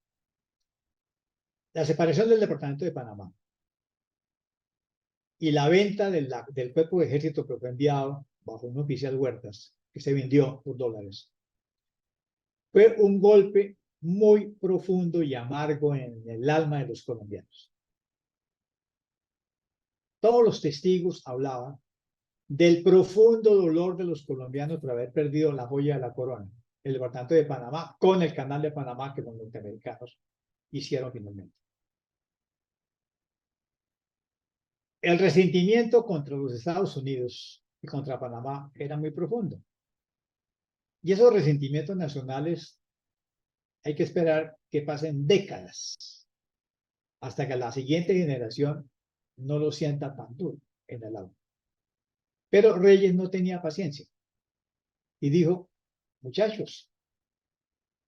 La separación del Departamento de Panamá y la venta del cuerpo de ejército que fue enviado bajo un oficial Huertas, que se vendió por $, fue un golpe muy profundo y amargo en el alma de los colombianos. Todos los testigos hablaban del profundo dolor de los colombianos por haber perdido la joya de la corona, el Departamento de Panamá, con el Canal de Panamá que los norteamericanos hicieron finalmente. El resentimiento contra los Estados Unidos y contra Panamá era muy profundo. Y esos resentimientos nacionales hay que esperar que pasen décadas hasta que la siguiente generación no lo sienta tan duro en el alma. Pero Reyes no tenía paciencia y dijo, muchachos,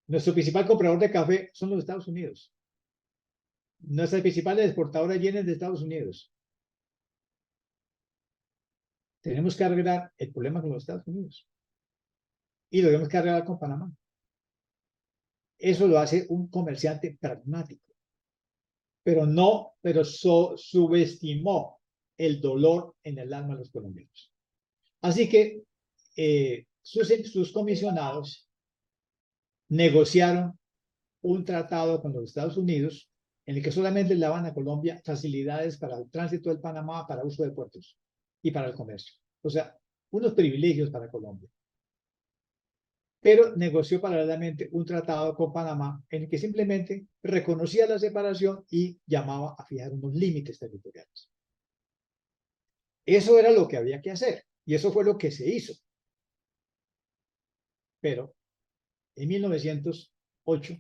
nuestro principal comprador de café son los Estados Unidos. Nuestra principal exportadora viene de Estados Unidos. Tenemos que arreglar el problema con los Estados Unidos. Y lo tenemos que arreglar con Panamá. Eso lo hace un comerciante pragmático. Pero subestimó el dolor en el alma de los colombianos. Así que sus comisionados negociaron un tratado con los Estados Unidos en el que solamente le daban a Colombia facilidades para el tránsito del Panamá, para uso de puertos y para el comercio. O sea, unos privilegios para Colombia. Pero negoció paralelamente un tratado con Panamá en el que simplemente reconocía la separación y llamaba a fijar unos límites territoriales. Eso era lo que había que hacer y eso fue lo que se hizo. Pero en 1908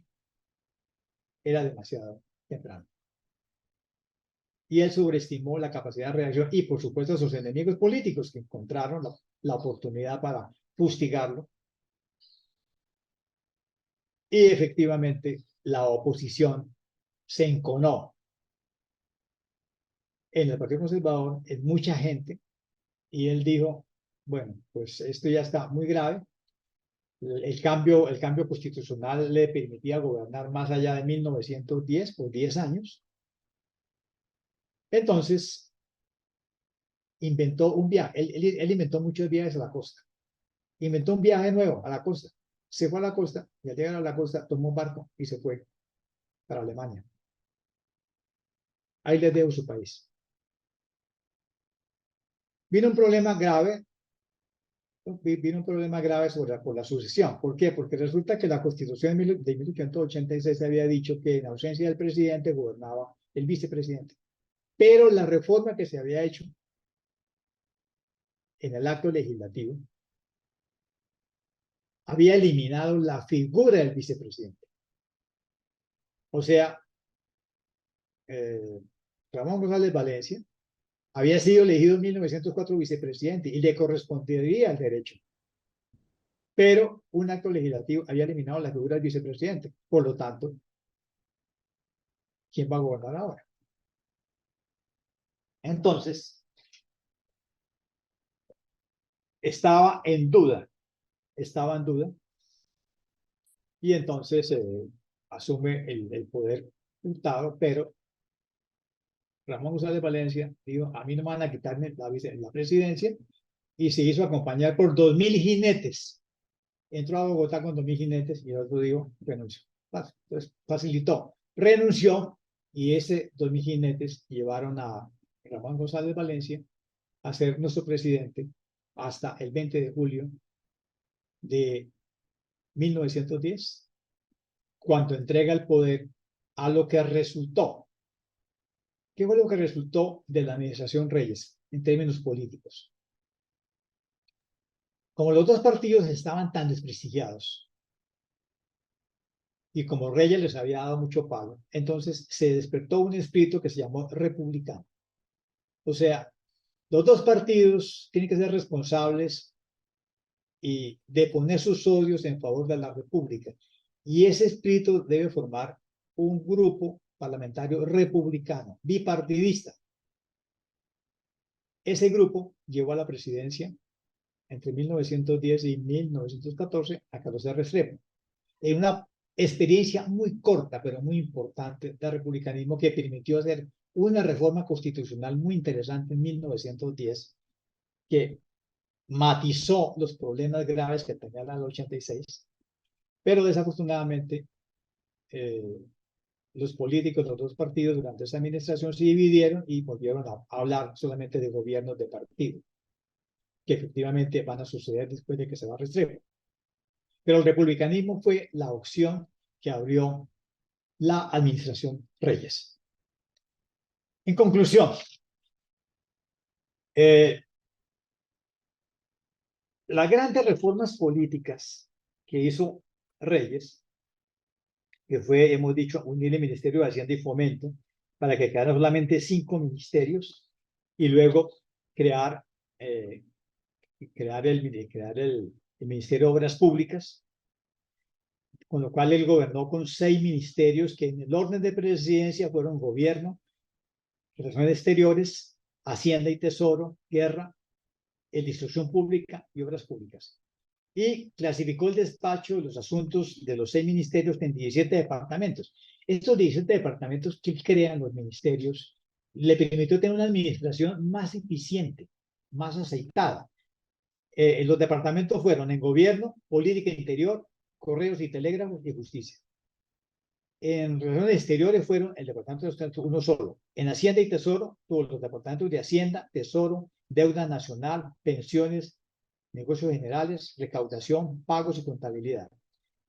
era demasiado temprano. Y él sobreestimó la capacidad de reacción y, por supuesto, a sus enemigos políticos que encontraron la oportunidad para fustigarlo. Y efectivamente la oposición se enconó en el Partido Conservador, en mucha gente, y él dijo, bueno, pues esto ya está muy grave. El cambio constitucional le permitía gobernar más allá de 1910 por 10 años. Entonces, inventó un viaje. Él inventó muchos viajes a la costa. Inventó un viaje nuevo a la costa. Se fue a la costa y al llegar a la costa tomó un barco y se fue para Alemania. Ahí les dejo su país. Vino un problema grave por la sucesión. ¿Por qué? Porque resulta que la Constitución de 1886 había dicho que en ausencia del presidente gobernaba el vicepresidente. Pero la reforma que se había hecho en el acto legislativo había eliminado la figura del vicepresidente. O sea, Ramón González Valencia había sido elegido en 1904 vicepresidente y le correspondería el derecho. Pero un acto legislativo había eliminado la figura del vicepresidente. Por lo tanto, ¿quién va a gobernar ahora? Entonces, estaba en duda, y entonces asume el poder Hurtado, pero Ramón González Valencia dijo, a mí no me van a quitarme la presidencia, y se hizo acompañar por 2.000 jinetes. Entró a Bogotá con 2.000 jinetes y el otro dijo, renunció. Entonces facilitó, renunció, y ese 2.000 jinetes llevaron a Ramón González Valencia a ser nuestro presidente hasta el 20 de julio de 1910, cuando entrega el poder a lo que resultó. ¿Qué fue lo que resultó de la administración Reyes en términos políticos? Como los dos partidos estaban tan desprestigiados y como Reyes les había dado mucho pago, entonces se despertó un espíritu que se llamó republicano. O sea, los dos partidos tienen que ser responsables y de poner sus odios en favor de la República. Y ese espíritu debe formar un grupo parlamentario republicano, bipartidista. Ese grupo llevó a la presidencia entre 1910 y 1914 a Carlos R. Restrepo, en una experiencia muy corta, pero muy importante del republicanismo que permitió hacer una reforma constitucional muy interesante en 1910, que matizó los problemas graves que tenía la 86, pero desafortunadamente los políticos de los dos partidos durante esa administración se dividieron y volvieron a hablar solamente de gobiernos de partido, que efectivamente van a suceder después de que se va Restrepo. Pero el republicanismo fue la opción que abrió la administración Reyes. En conclusión, las grandes reformas políticas que hizo Reyes, que fue, hemos dicho, unir el Ministerio de Hacienda y Fomento para que quedaran solamente 5 ministerios y luego crear el Ministerio de Obras Públicas, con lo cual él gobernó con 6 ministerios que en el orden de presidencia fueron Gobierno, Relaciones Exteriores, Hacienda y Tesoro, Guerra, Instrucción Pública y Obras Públicas. Y clasificó el despacho de los asuntos de los 6 ministerios en 17 departamentos. Estos 17 departamentos que crean los ministerios le permitió tener una administración más eficiente, más aceitada. Los departamentos fueron en Gobierno, Política Interior, Correos y Telégrafos y Justicia. En Relaciones Exteriores fueron el departamento de uno solo. En Hacienda y Tesoro, todos los departamentos de Hacienda, Tesoro, Deuda Nacional, Pensiones, Negocios Generales, Recaudación, Pagos y Contabilidad.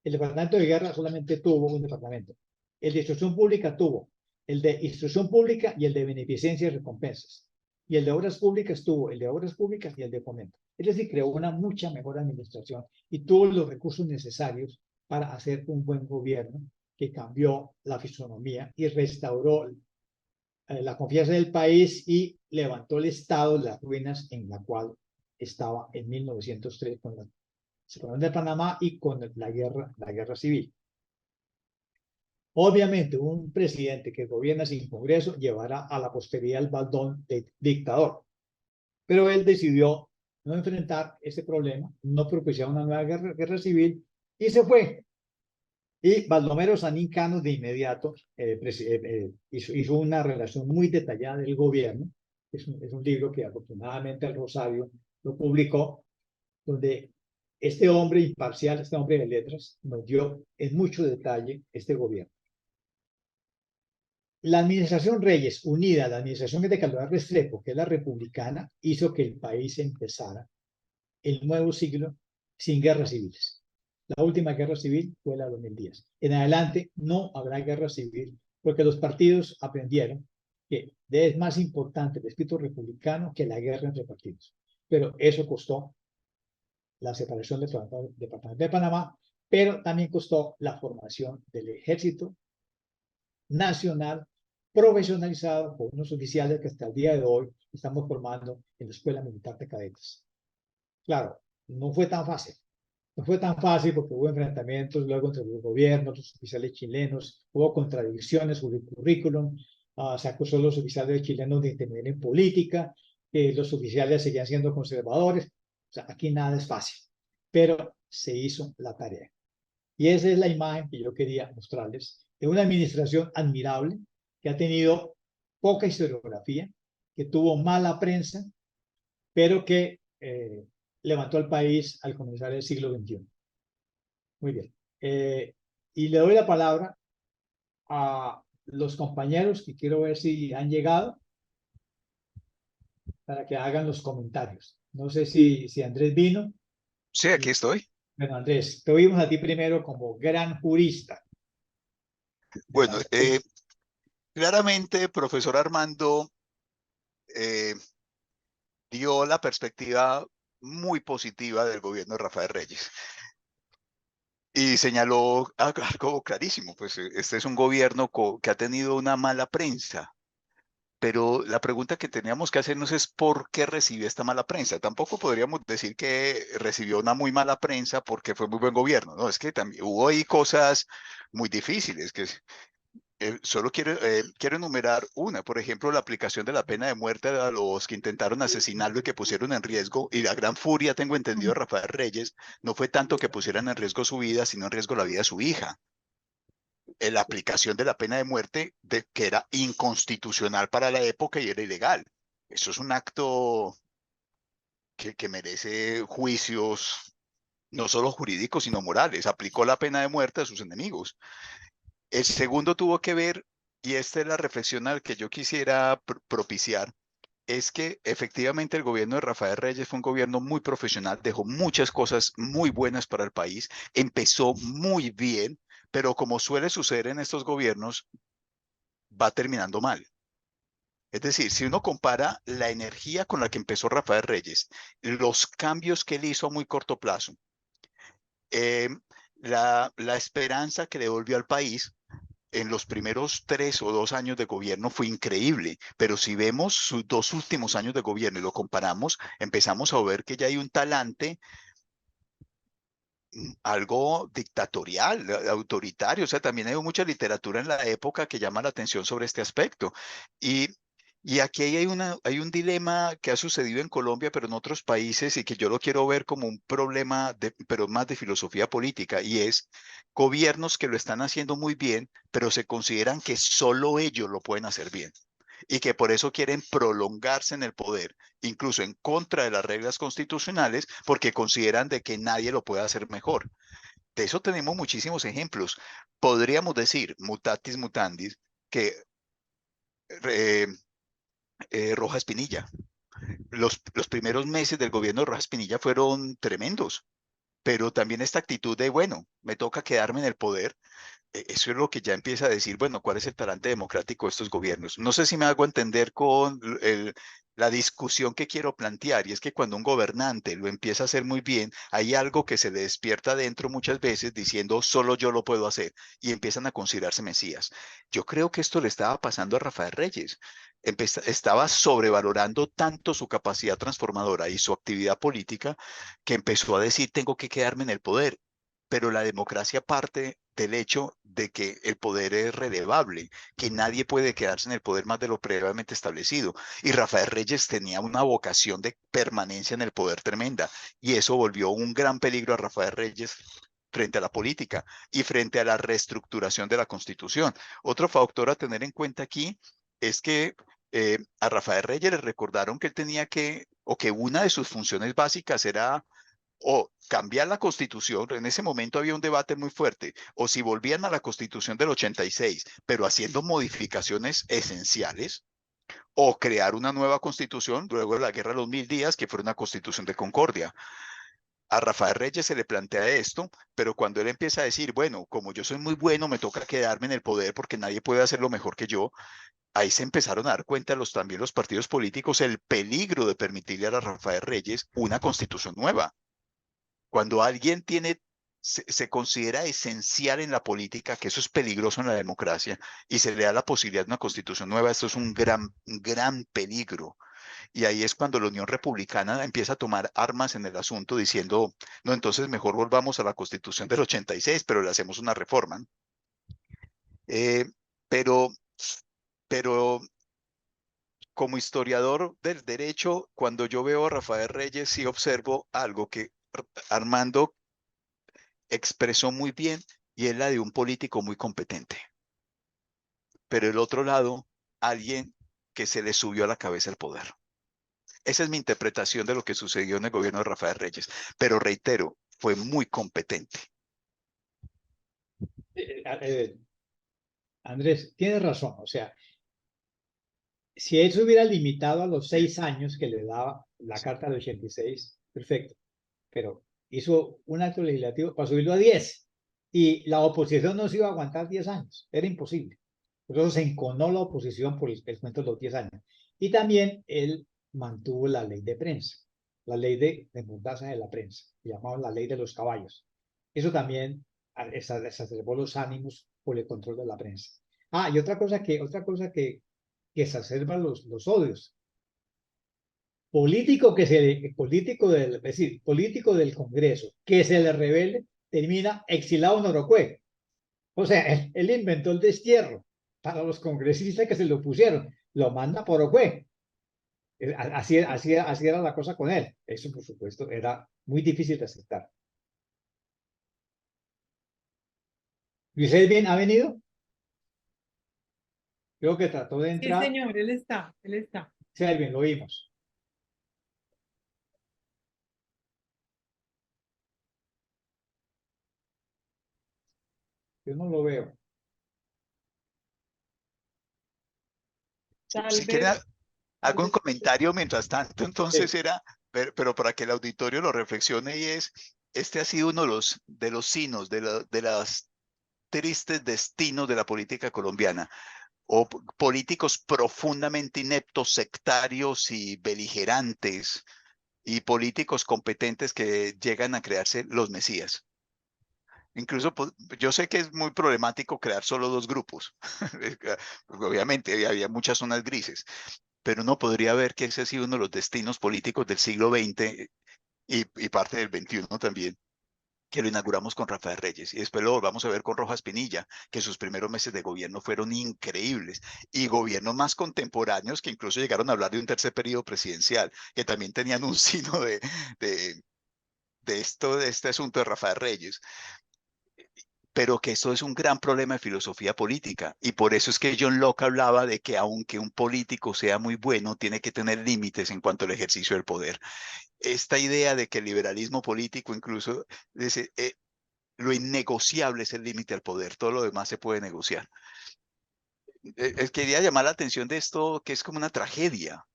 El departamento de Guerra solamente tuvo un departamento. El de Instrucción Pública tuvo el de Instrucción Pública y el de Beneficencia y Recompensas. y el de Obras Públicas tuvo el de Obras Públicas y el de Fomento. Es decir, creó una mucha mejor administración y tuvo los recursos necesarios para hacer un buen gobierno que cambió la fisonomía y restauró la confianza del país y levantó el Estado de las ruinas en la cual estaba en 1903 con la separación de Panamá y con la guerra civil. Obviamente, un presidente que gobierna sin Congreso llevará a la posteridad el baldón de dictador, pero él decidió no enfrentar ese problema, no propiciar una nueva guerra civil y se fue. Y Baldomero Sanín Cano de inmediato hizo una relación muy detallada del gobierno. Es un libro que afortunadamente el Rosario lo publicó, donde este hombre imparcial, este hombre de letras, nos dio en mucho detalle este gobierno. La administración Reyes, unida a la administración de Calderón Restrepo, que es la republicana, hizo que el país empezara el nuevo siglo sin guerras civiles. La última guerra civil fue la de 2010. En adelante no habrá guerra civil porque los partidos aprendieron que es más importante el espíritu republicano que la guerra entre partidos. Pero eso costó la separación del Departamento de Panamá, pero también costó la formación del ejército nacional profesionalizado por unos oficiales que hasta el día de hoy estamos formando en la Escuela Militar de Cadetes. Claro, no fue tan fácil. No fue tan fácil porque hubo enfrentamientos luego entre los gobiernos, los oficiales chilenos, hubo contradicciones sobre el currículum, se acusó a los oficiales chilenos de intervenir en política, los oficiales seguían siendo conservadores. O sea, aquí nada es fácil, pero se hizo la tarea. Y esa es la imagen que yo quería mostrarles de una administración admirable que ha tenido poca historiografía, que tuvo mala prensa, pero que levantó al país al comenzar el siglo XXI. Muy bien. Y le doy la palabra a los compañeros que quiero ver si han llegado para que hagan los comentarios. No sé si Andrés vino. Sí, aquí estoy. Bueno, Andrés, te oímos a ti primero como gran jurista. Bueno, claramente, profesor Armando dio la perspectiva muy positiva del gobierno de Rafael Reyes. Y señaló algo clarísimo, pues este es un gobierno que ha tenido una mala prensa, pero la pregunta que teníamos que hacernos es ¿por qué recibió esta mala prensa? Tampoco podríamos decir que recibió una muy mala prensa porque fue muy buen gobierno, no, es que también hubo ahí cosas muy difíciles, que solo quiero enumerar una, por ejemplo, la aplicación de la pena de muerte a los que intentaron asesinarlo y que pusieron en riesgo, y la gran furia, tengo entendido, de Rafael Reyes, no fue tanto que pusieran en riesgo su vida, sino en riesgo la vida de su hija. La aplicación de la pena de muerte, que era inconstitucional para la época y era ilegal. Eso es un acto que merece juicios, no solo jurídicos, sino morales. Aplicó la pena de muerte a sus enemigos. El segundo tuvo que ver, y esta es la reflexión al que yo quisiera propiciar, es que efectivamente el gobierno de Rafael Reyes fue un gobierno muy profesional, dejó muchas cosas muy buenas para el país, empezó muy bien, pero como suele suceder en estos gobiernos, va terminando mal. Es decir, si uno compara la energía con la que empezó Rafael Reyes, los cambios que él hizo a muy corto plazo, la esperanza que devolvió al país, en los primeros 3 o 2 años de gobierno fue increíble, pero si vemos sus 2 últimos años de gobierno y lo comparamos, empezamos a ver que ya hay un talante algo dictatorial, autoritario, o sea, también hay mucha literatura en la época que llama la atención sobre este aspecto. Y aquí hay un dilema que ha sucedido en Colombia, pero en otros países, y que yo lo quiero ver como un problema, pero más de filosofía política, y es gobiernos que lo están haciendo muy bien, pero se consideran que solo ellos lo pueden hacer bien y que por eso quieren prolongarse en el poder, incluso en contra de las reglas constitucionales, porque consideran de que nadie lo puede hacer mejor. De eso tenemos muchísimos ejemplos. Podríamos decir, mutatis mutandis, que Rojas Pinilla, los primeros meses del gobierno de Rojas Pinilla fueron tremendos, pero también esta actitud de, bueno, me toca quedarme en el poder, eso es lo que ya empieza a decir, bueno, ¿cuál es el talante democrático de estos gobiernos? No sé si me hago entender con la discusión que quiero plantear, y es que cuando un gobernante lo empieza a hacer muy bien, hay algo que se le despierta dentro muchas veces diciendo solo yo lo puedo hacer y empiezan a considerarse mesías. Yo creo que esto le estaba pasando a Rafael Reyes. Estaba sobrevalorando tanto su capacidad transformadora y su actividad política que empezó a decir tengo que quedarme en el poder. Pero la democracia parte del hecho de que el poder es relevable, que nadie puede quedarse en el poder más de lo previamente establecido. Y Rafael Reyes tenía una vocación de permanencia en el poder tremenda, y eso volvió un gran peligro a Rafael Reyes frente a la política y frente a la reestructuración de la Constitución. Otro factor a tener en cuenta aquí es que a Rafael Reyes le recordaron que él tenía que, o que una de sus funciones básicas era o cambiar la constitución, en ese momento había un debate muy fuerte, o si volvían a la constitución del 86, pero haciendo modificaciones esenciales, o crear una nueva constitución luego de la guerra de los 1000 días, que fue una constitución de concordia. A Rafael Reyes se le plantea esto, pero cuando él empieza a decir, bueno, como yo soy muy bueno, me toca quedarme en el poder porque nadie puede hacerlo mejor que yo, ahí se empezaron a dar cuenta también los partidos políticos el peligro de permitirle a Rafael Reyes una constitución nueva. Cuando alguien se considera esencial en la política, que eso es peligroso en la democracia, y se le da la posibilidad de una constitución nueva, esto es un gran peligro. Y ahí es cuando la Unión Republicana empieza a tomar armas en el asunto diciendo, no, entonces mejor volvamos a la constitución del 86, pero le hacemos una reforma. Eh, pero, pero como historiador del derecho, cuando yo veo a Rafael Reyes, sí observo algo que Armando expresó muy bien, y es la de un político muy competente. Pero el otro lado, alguien que se le subió a la cabeza el poder. Esa es mi interpretación de lo que sucedió en el gobierno de Rafael Reyes. Pero reitero, fue muy competente. Andrés, tienes razón. O sea, si él se hubiera limitado a los 6 años que le daba la Carta del 86, perfecto. Pero hizo un acto legislativo para subirlo a 10. Y la oposición no se iba a aguantar 10 años. Era imposible. Por eso se enconó la oposición por el cuento de los 10 años. Y también él mantuvo la ley de prensa, la ley de mordaza de la prensa, que llamaban la ley de los caballos. Eso también exacerbó los ánimos por el control de la prensa. Ah, y otra cosa que exacerba los odios. Es decir, político del Congreso que se le rebele termina exilado en Orocué. O sea, él inventó el destierro para los congresistas que se lo pusieron. Lo manda por Orocué. Así era la cosa con él. Eso, por supuesto, era muy difícil de aceptar. ¿Luis Elvin ha venido? Creo que trató de Sí, entrar. señor, él está, él está. Sí, Elvin, lo oímos. Yo no lo veo. Tal Si vez, quieren, tal hago un vez. comentario mientras tanto, entonces Sí. era, pero para que el auditorio lo reflexione, y es, este ha sido uno de los signos, de las tristes destinos de la política colombiana, o políticos profundamente ineptos, sectarios y beligerantes, y políticos competentes que llegan a crearse los mesías. Incluso yo sé que es muy problemático crear solo dos grupos, obviamente había muchas zonas grises, pero uno podría ver que ese ha sido uno de los destinos políticos del siglo XX y parte del XXI también, que lo inauguramos con Rafael Reyes y después lo vamos a ver con Rojas Pinilla, que sus primeros meses de gobierno fueron increíbles, y gobiernos más contemporáneos que incluso llegaron a hablar de un tercer periodo presidencial, que también tenían un signo de, de este asunto de Rafael Reyes. Pero que esto es un gran problema de filosofía política, y por eso es que John Locke hablaba de que aunque un político sea muy bueno, tiene que tener límites en cuanto al ejercicio del poder. Esta idea de que el liberalismo político incluso dice, lo innegociable es el límite al poder, todo lo demás se puede negociar. Quería llamar la atención de esto, que es como una tragedia,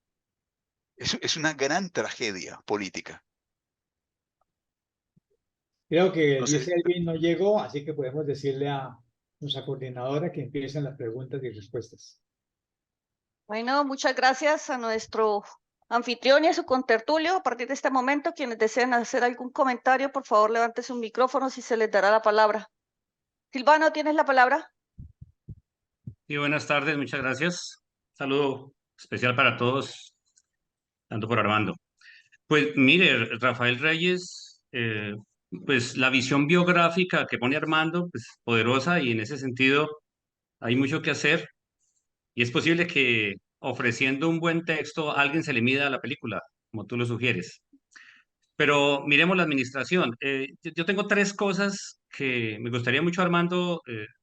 es una gran tragedia política. Creo que No Luis sé, Elvin no llegó, así que podemos decirle a nuestra coordinadora que empiecen las preguntas y respuestas. Bueno, muchas gracias a nuestro anfitrión y a su contertulio. A partir de este momento, quienes deseen hacer algún comentario, por favor, levanten sus micrófonos y se les dará la palabra. Silvano, ¿tienes la palabra? Sí, buenas tardes, muchas gracias. Saludo especial para todos, tanto por Armando. Pues mire, Rafael Reyes, pues la visión biográfica que pone Armando, pues poderosa, y en ese sentido hay mucho que hacer, y es posible que ofreciendo un buen texto a alguien se le mida a la película, como tú lo sugieres. Pero miremos la administración. Yo tengo tres cosas que me gustaría mucho, Armando,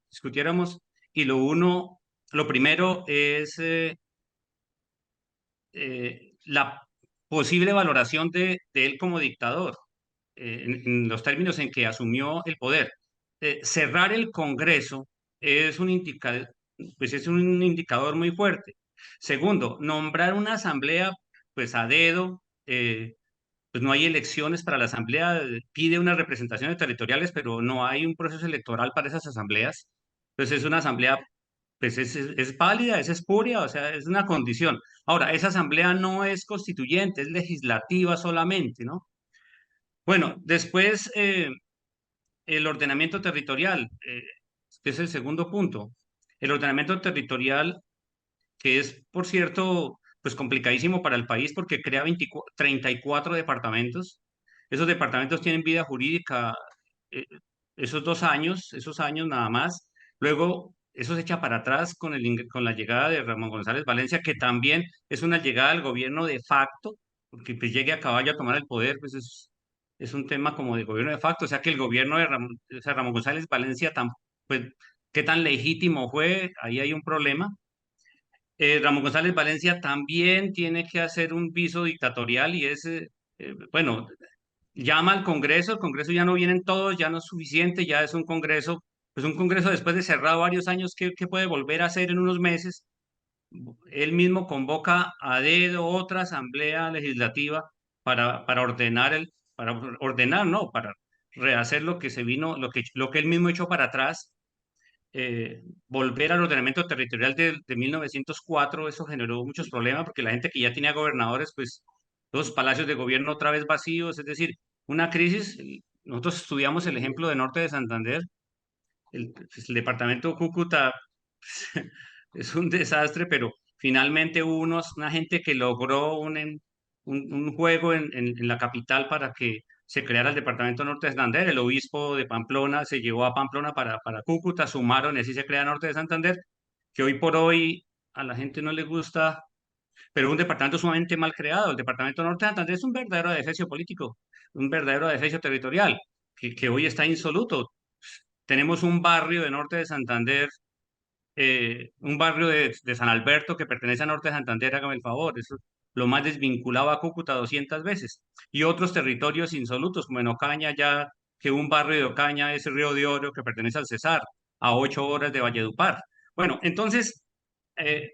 discutiéramos, y lo primero es la posible valoración de él como dictador, en los términos en que asumió el poder. Cerrar el Congreso es pues es un indicador muy fuerte. Segundo, nombrar una asamblea pues a dedo, pues no hay elecciones para la asamblea, pide unas representaciones territoriales, pero no hay un proceso electoral para esas asambleas. Entonces es una asamblea, pues es válida, es espuria, o sea, es una condición. Ahora, esa asamblea no es constituyente, es legislativa solamente, ¿no? Bueno, después el ordenamiento territorial, que es el segundo punto. El ordenamiento territorial, que es, por cierto, pues complicadísimo para el país porque crea 34 departamentos. Esos departamentos tienen vida jurídica eh, esos años nada más. Luego, eso se echa para atrás con la llegada de Ramón González Valencia, que también es una llegada al gobierno de facto, porque pues llegue a caballo a tomar el poder, pues es un tema como de gobierno de facto. O sea que el gobierno de o sea, Ramón González Valencia, pues, ¿qué tan legítimo fue? Ahí hay un problema. Ramón González Valencia también tiene que hacer un viso dictatorial y bueno, llama al Congreso, el Congreso ya no vienen todos, ya no es suficiente, ya es un Congreso, pues un Congreso después de cerrado varios años, ¿qué puede volver a hacer en unos meses? Él mismo convoca a dedo otra asamblea legislativa para ordenar, no, para rehacer lo que se vino, lo que él mismo echó para atrás, volver al ordenamiento territorial de 1904. Eso generó muchos problemas porque la gente que ya tenía gobernadores, pues los palacios de gobierno otra vez vacíos, es decir, una crisis. Nosotros estudiamos el ejemplo de Norte de Santander, pues, el departamento de Cúcuta es un desastre, pero finalmente hubo una gente que logró un juego en la capital para que se creara el departamento Norte de Santander. El obispo de Pamplona se llevó a Pamplona para Cúcuta, sumaron y así se crea Norte de Santander, que hoy por hoy a la gente no le gusta, pero es un departamento sumamente mal creado. El departamento Norte de Santander es un verdadero adefesio político, un verdadero adefesio territorial, que hoy está insoluto. Tenemos un barrio de Norte de Santander, un barrio de San Alberto que pertenece a Norte de Santander, hágame el favor, eso lo más desvinculado a Cúcuta 200 veces. Y otros territorios insolutos, como en Ocaña, ya que un barrio de Ocaña es Río de Oro, que pertenece al Cesar, a 8 horas de Valledupar. Bueno, entonces,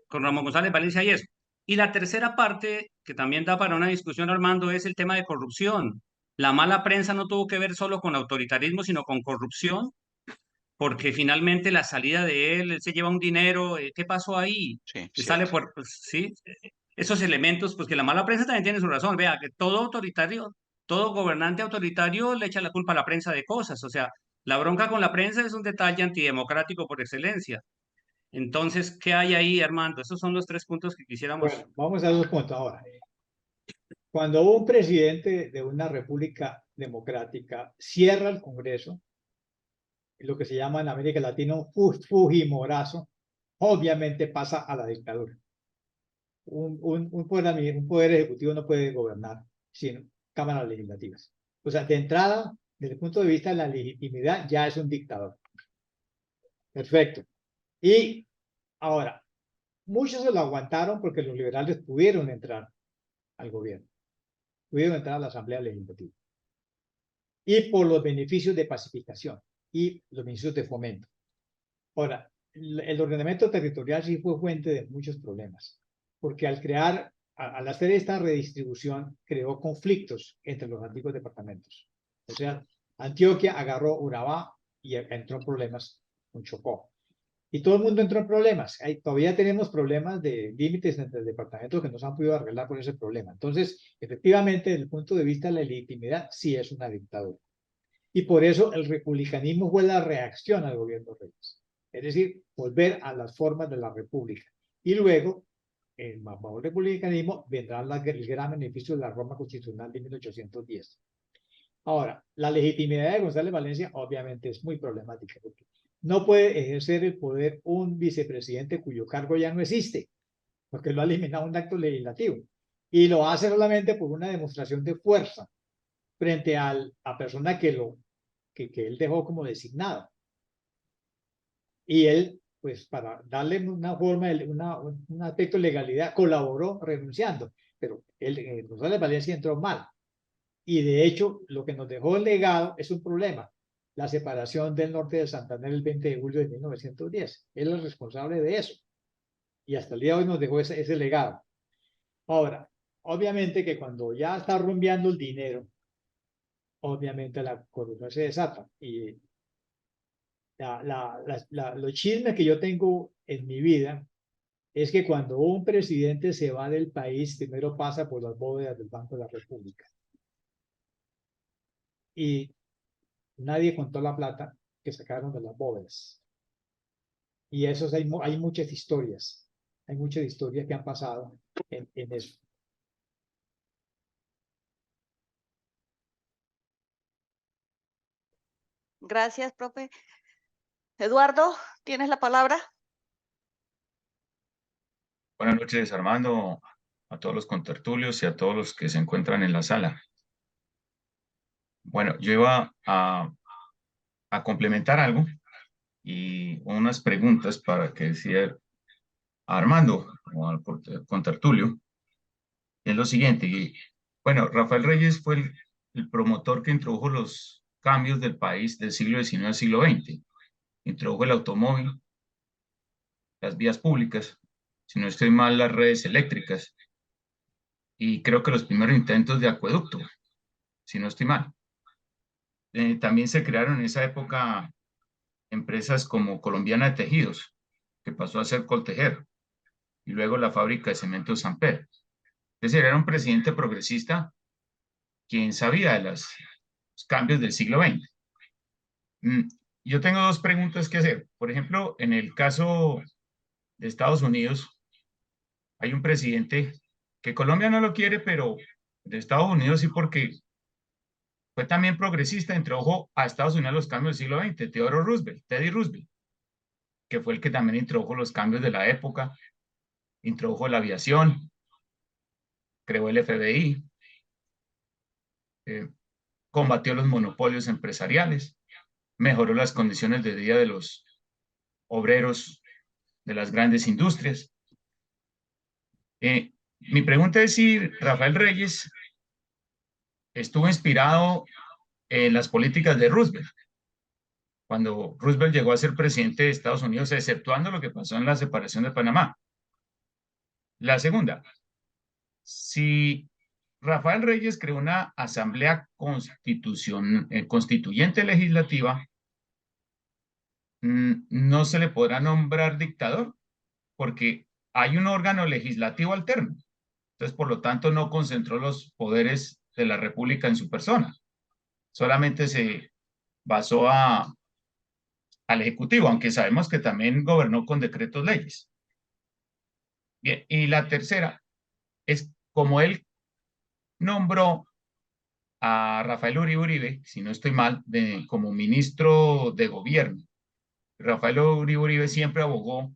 con Ramón González Valencia y eso. Y la tercera parte, que también da para una discusión, Armando, es el tema de corrupción. La mala prensa no tuvo que ver solo con autoritarismo, sino con corrupción, porque finalmente la salida de él se lleva un dinero, ¿qué pasó ahí? Sí, Sale cierto. por, pues, sí, esos elementos, pues que la mala prensa también tiene su razón. Vea, que todo autoritario, todo gobernante autoritario le echa la culpa a la prensa de cosas. O sea, la bronca con la prensa es un detalle antidemocrático por excelencia. Entonces, ¿qué hay ahí, Armando? Esos son los tres puntos que quisiéramos. Bueno, vamos a dos puntos ahora. Cuando un presidente de una república democrática cierra el Congreso, lo que se llama en América Latina un fujimorazo, obviamente pasa a la dictadura. Un poder ejecutivo no puede gobernar sin cámaras legislativas. O sea, de entrada, desde el punto de vista de la legitimidad, ya es un dictador. Perfecto. Y ahora, muchos se lo aguantaron porque los liberales pudieron entrar al gobierno, pudieron entrar a la Asamblea Legislativa. Y por los beneficios de pacificación y los beneficios de fomento. Ahora, el ordenamiento territorial sí fue fuente de muchos problemas, porque al hacer esta redistribución, creó conflictos entre los antiguos departamentos. O sea, Antioquia agarró Urabá y entró en problemas con Chocó. Y todo el mundo entró en problemas. Todavía tenemos problemas de límites entre departamentos que no se han podido arreglar por ese problema. Entonces, efectivamente, desde el punto de vista de la legitimidad, sí es una dictadura. Y por eso el republicanismo fue la reacción al gobierno Reyes. Es decir, volver a las formas de la república. Y luego, bajo el republicanismo, vendrá el gran beneficio de la reforma constitucional de 1810. Ahora, la legitimidad de González Valencia obviamente es muy problemática, porque no puede ejercer el poder un vicepresidente cuyo cargo ya no existe, porque lo ha eliminado un acto legislativo. Y lo hace solamente por una demostración de fuerza frente a persona que él dejó como designado. Y él, pues para darle una forma, un aspecto de legalidad, colaboró renunciando, pero González Valencia entró mal. Y de hecho, lo que nos dejó el legado es un problema, la separación del norte de Santander el 20 de julio de 1910. Él es el responsable de eso. Y hasta el día de hoy nos dejó ese legado. Ahora, obviamente que cuando ya está rumbeando el dinero, obviamente la corrupción se desata. Y los chismes que yo tengo en mi vida es que cuando un presidente se va del país, primero pasa por las bóvedas del Banco de la República. Y nadie contó la plata que sacaron de las bóvedas. Y eso hay muchas historias. Hay muchas historias que han pasado en eso. Gracias, profe. Eduardo, ¿tienes la palabra? Buenas noches, Armando, a todos los contertulios y a todos los que se encuentran en la sala. Bueno, yo iba a complementar algo y unas preguntas para que decía a Armando o al contertulio. Es lo siguiente. Bueno, Rafael Reyes fue el promotor que introdujo los cambios del país del siglo XIX al siglo XX. Introdujo el automóvil, las vías públicas, si no estoy mal, las redes eléctricas, y creo que los primeros intentos de acueducto, si no estoy mal. También se crearon en esa época empresas como Colombiana de Tejidos, que pasó a ser Coltejer, y luego la fábrica de cemento Samper. Es decir, era un presidente progresista quien sabía de los cambios del siglo XX. Yo tengo dos preguntas que hacer. Por ejemplo, en el caso de Estados Unidos, hay un presidente que Colombia no lo quiere, pero de Estados Unidos sí, porque fue también progresista, introdujo a Estados Unidos los cambios del siglo XX, Teddy Roosevelt, que fue el que también introdujo los cambios de la época, introdujo la aviación, creó el FBI, combatió los monopolios empresariales, mejoró las condiciones de vida de los obreros de las grandes industrias. Mi pregunta es si Rafael Reyes estuvo inspirado en las políticas de Roosevelt, cuando Roosevelt llegó a ser presidente de Estados Unidos, exceptuando lo que pasó en la separación de Panamá. La segunda, si Rafael Reyes creó una asamblea constituyente legislativa, no se le podrá nombrar dictador, porque hay un órgano legislativo alterno. Entonces, por lo tanto, no concentró los poderes de la República en su persona. Solamente se basó al Ejecutivo, aunque sabemos que también gobernó con decretos leyes. Bien, y la tercera es como él nombró a Rafael Uribe Uribe, si no estoy mal, como ministro de gobierno. Rafael Uribe Uribe siempre abogó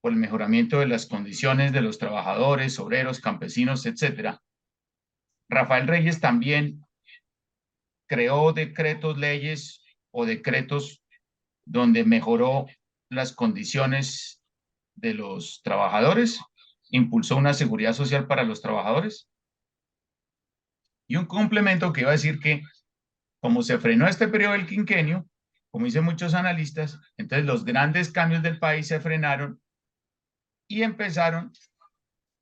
por el mejoramiento de las condiciones de los trabajadores, obreros, campesinos, etc. Rafael Reyes también creó decretos, leyes o decretos donde mejoró las condiciones de los trabajadores, impulsó una seguridad social para los trabajadores. Y un complemento que iba a decir que, como se frenó este periodo del quinquenio, como dicen muchos analistas, entonces los grandes cambios del país se frenaron y empezaron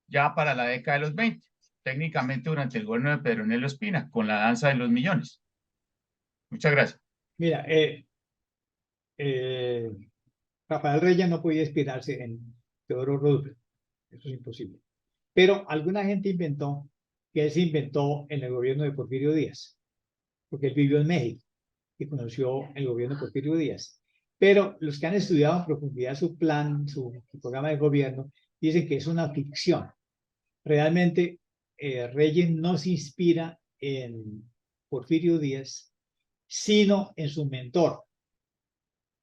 ya para la década de los 20, técnicamente durante el gobierno de Pedro Nelo Espina, con la danza de los millones. Muchas gracias. Mira, Rafael Reyes no podía inspirarse en Teodoro Roosevelt, eso es imposible. Pero alguna gente inventó que él se inventó en el gobierno de Porfirio Díaz, porque él vivió en México y conoció el gobierno de Porfirio Díaz. Pero los que han estudiado en profundidad su plan, su programa de gobierno, dicen que es una ficción. Realmente Reyes no se inspira en Porfirio Díaz, sino en su mentor,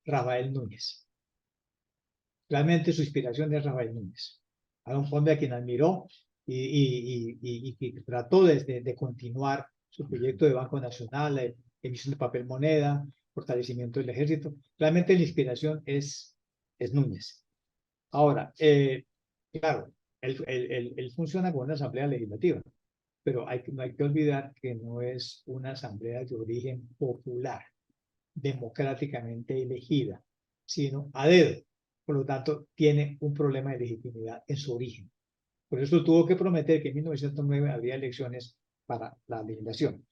Rafael Núñez. Realmente su inspiración es Rafael Núñez, a un hombre a quien admiró y que trató de continuar su proyecto de Banco Nacional, la emisión de papel moneda, fortalecimiento del ejército. Realmente la inspiración es Núñez. Ahora, claro, él funciona como una asamblea legislativa, pero no hay que olvidar que no es una asamblea de origen popular, democráticamente elegida, sino a dedo. Por lo tanto, tiene un problema de legitimidad en su origen. Por eso tuvo que prometer que en 1909 habría elecciones para la legislación.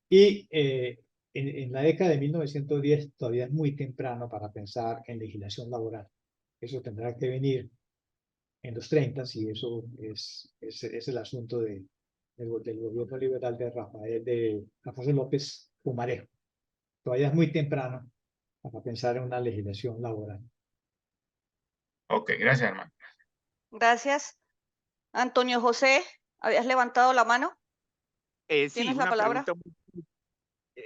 Y en la década de 1910 todavía es muy temprano para pensar en legislación laboral. Eso tendrá que venir en los 30 y eso es el asunto del gobierno liberal de Rafael López Pumarejo. Todavía es muy temprano para pensar en una legislación laboral. Ok, gracias, hermano. Gracias. Antonio José, ¿habías levantado la mano? Sí, ¿Tienes la una palabra? pregunta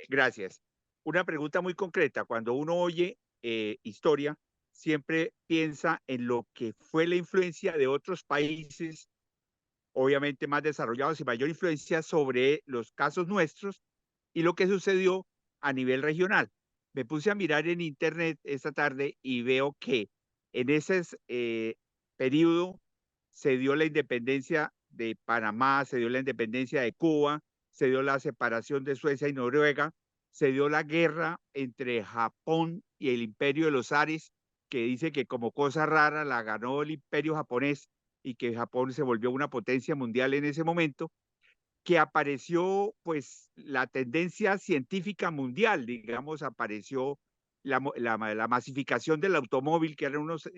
gracias. Una pregunta muy concreta. Cuando uno oye historia, siempre piensa en lo que fue la influencia de otros países, obviamente más desarrollados y mayor influencia sobre los casos nuestros y lo que sucedió a nivel regional. Me puse a mirar en internet esta tarde y veo que en ese periodo se dio la independencia de Panamá, se dio la independencia de Cuba, se dio la separación de Suecia y Noruega, se dio la guerra entre Japón y el Imperio de los Ares, que dice que como cosa rara la ganó el Imperio japonés y que Japón se volvió una potencia mundial en ese momento, que apareció pues la tendencia científica mundial, digamos, apareció la masificación del automóvil, que eran unos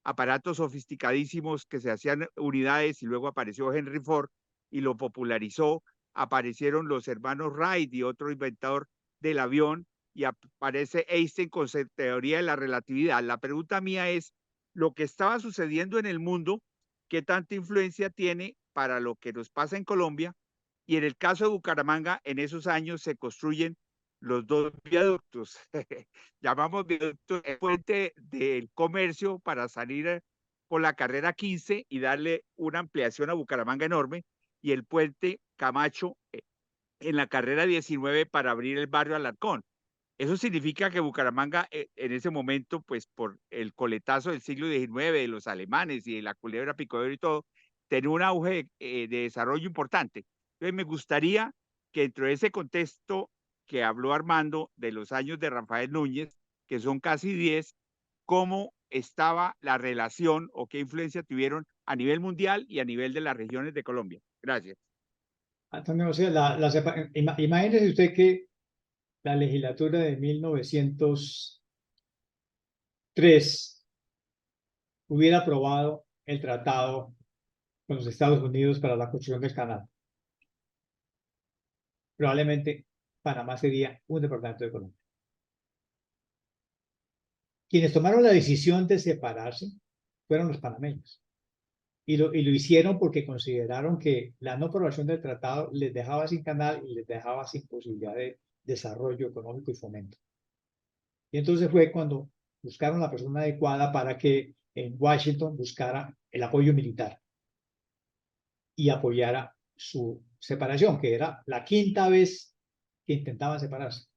aparatos sofisticadísimos que se hacían unidades, y luego apareció Henry Ford y lo popularizó, aparecieron los hermanos Wright y otro inventador del avión, y aparece Einstein con su teoría de la relatividad. La pregunta mía es, lo que estaba sucediendo en el mundo, ¿qué tanta influencia tiene para lo que nos pasa en Colombia? Y en el caso de Bucaramanga, en esos años se construyen los dos viaductos. Llamamos viaducto el puente del comercio para salir por la carrera 15 y darle una ampliación a Bucaramanga enorme, y el puente Camacho en la carrera 19 para abrir el barrio Alarcón. Eso significa que Bucaramanga en ese momento, pues por el coletazo del siglo XIX, de los alemanes y de la culebra picadero y todo, tenía un auge de desarrollo importante. Entonces me gustaría que dentro de ese contexto que habló Armando de los años de Rafael Núñez, que son casi 10, cómo estaba la relación o qué influencia tuvieron a nivel mundial y a nivel de las regiones de Colombia. Gracias. Antonio, o sea, imagínese usted que la legislatura de 1903 hubiera aprobado el tratado con los Estados Unidos para la construcción del canal. Probablemente Panamá sería un departamento de Colombia. Quienes tomaron la decisión de separarse fueron los panameños. Y lo hicieron porque consideraron que la no aprobación del tratado les dejaba sin canal y les dejaba sin posibilidad de desarrollo económico y fomento. Y entonces fue cuando buscaron la persona adecuada para que en Washington buscara el apoyo militar y apoyara su separación, que era la quinta vez que intentaban separarse.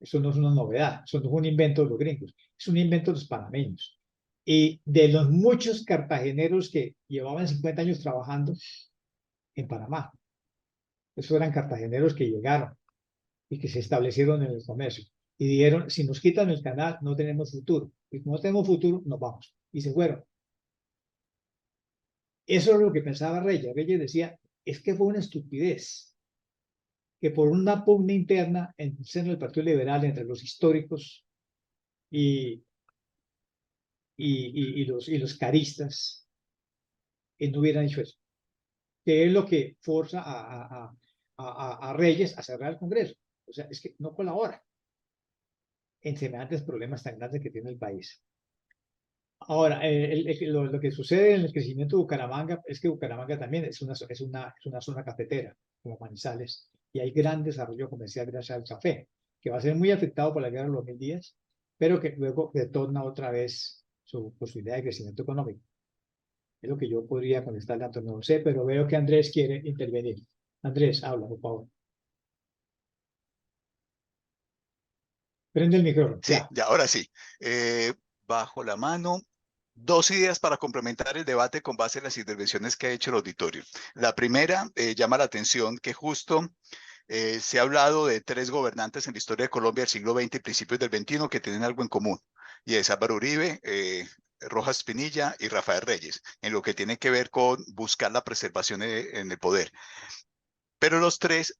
Eso no es una novedad, eso no es un invento de los gringos, es un invento de los panameños. Y de los muchos cartageneros que llevaban 50 años trabajando en Panamá, esos eran cartageneros que llegaron y que se establecieron en el comercio. Y dijeron, si nos quitan el canal, no tenemos futuro. Y como no tenemos futuro, nos vamos. Y se fueron. Eso es lo que pensaba Reyes. Reyes decía, es que fue una estupidez que por una pugna interna en el seno del Partido Liberal entre los históricos y y los caristas no hubieran hecho eso, que es lo que forza a Reyes a cerrar el Congreso. O sea, es que no colabora en semejantes problemas tan grandes que tiene el país. Ahora, lo que sucede en el crecimiento de Bucaramanga es que Bucaramanga también es una zona cafetera, como Manizales, y hay gran desarrollo comercial gracias al café, que va a ser muy afectado por la guerra de los 1010, pero que luego retorna otra vez su posibilidad de crecimiento económico. Es lo que yo podría contestarle a Antonio José, pero veo que Andrés quiere intervenir. Andrés, habla, por favor. Prende el micrófono. Sí, Ya. ya, ahora sí. Bajo la mano, 2 ideas para complementar el debate con base en las intervenciones que ha hecho el auditorio. La primera, llama la atención que justo se ha hablado de 3 gobernantes en la historia de Colombia del siglo XX y principios del XXI que tienen algo en común, y es Álvaro Uribe, Rojas Pinilla y Rafael Reyes, en lo que tiene que ver con buscar la preservación en el poder. Pero los 3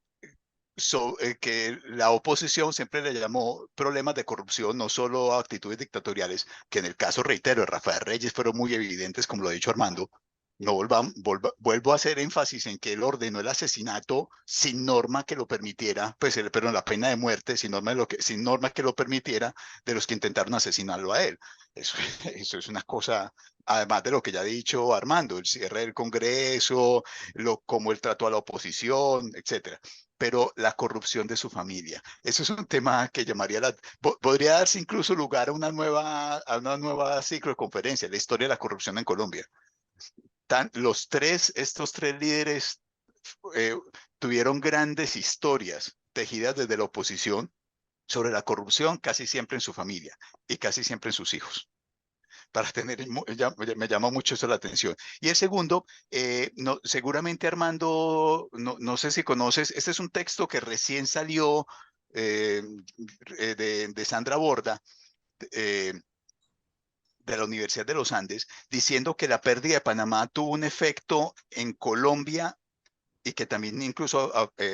que la oposición siempre le llamó problemas de corrupción, no solo actitudes dictatoriales, que en el caso, reitero, de Rafael Reyes fueron muy evidentes, como lo ha dicho Armando. No vuelvo a hacer énfasis en que él ordenó el asesinato sin norma que lo permitiera, pues, pero la pena de muerte, sin norma que lo permitiera, de los que intentaron asesinarlo a él. Eso es una cosa, además de lo que ya ha dicho Armando, el cierre del Congreso, cómo él trató a la oposición, etcétera. Pero la corrupción de su familia. Eso es un tema que podría darse incluso lugar a una nueva ciclo de conferencia, la historia de la corrupción en Colombia. Estos tres líderes tuvieron grandes historias tejidas desde la oposición sobre la corrupción, casi siempre en su familia y casi siempre en sus hijos. Me llama mucho eso la atención. Y el segundo, seguramente Armando, no sé si conoces, este es un texto que recién salió de Sandra Borda, de la Universidad de los Andes, diciendo que la pérdida de Panamá tuvo un efecto en Colombia y que también incluso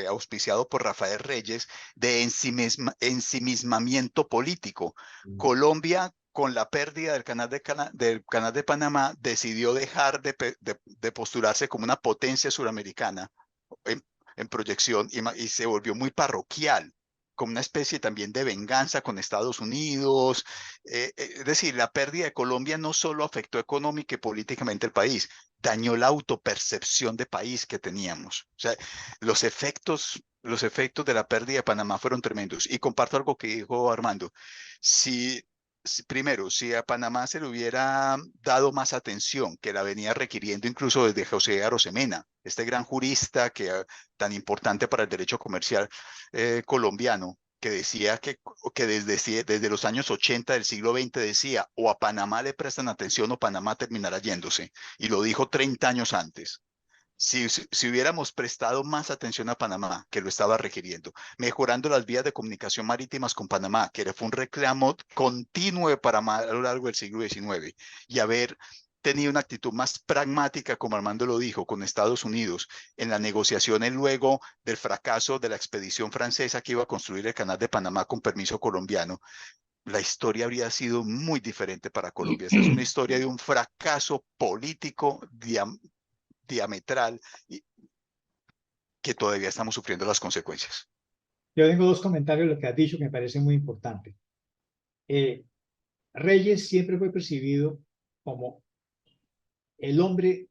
auspiciado por Rafael Reyes, de ensimismamiento político. Colombia, con la pérdida del canal de Panamá, decidió dejar de postularse como una potencia suramericana en proyección y se volvió muy parroquial, como una especie también de venganza con Estados Unidos. Es decir, la pérdida de Colombia no solo afectó económica y políticamente el país, dañó la autopercepción de país que teníamos. O sea, los efectos de la pérdida de Panamá fueron tremendos. Y comparto algo que dijo Armando. Primero, si a Panamá se le hubiera dado más atención, que la venía requiriendo incluso desde José Arosemena, este gran jurista tan importante para el derecho comercial colombiano, que decía que desde los años 80 del siglo XX decía, o a Panamá le prestan atención o Panamá terminará yéndose. Y lo dijo 30 años antes. Si hubiéramos prestado más atención a Panamá, que lo estaba requiriendo, mejorando las vías de comunicación marítimas con Panamá, que fue un reclamo continuo de Panamá a lo largo del siglo XIX, y haber tenido una actitud más pragmática, como Armando lo dijo, con Estados Unidos, en las negociaciones luego del fracaso de la expedición francesa que iba a construir el canal de Panamá con permiso colombiano, la historia habría sido muy diferente para Colombia. Esta es una historia de un fracaso político diametral y que todavía estamos sufriendo las consecuencias. Yo tengo 2 comentarios de lo que has dicho que me parece muy importante. Reyes siempre fue percibido como el hombre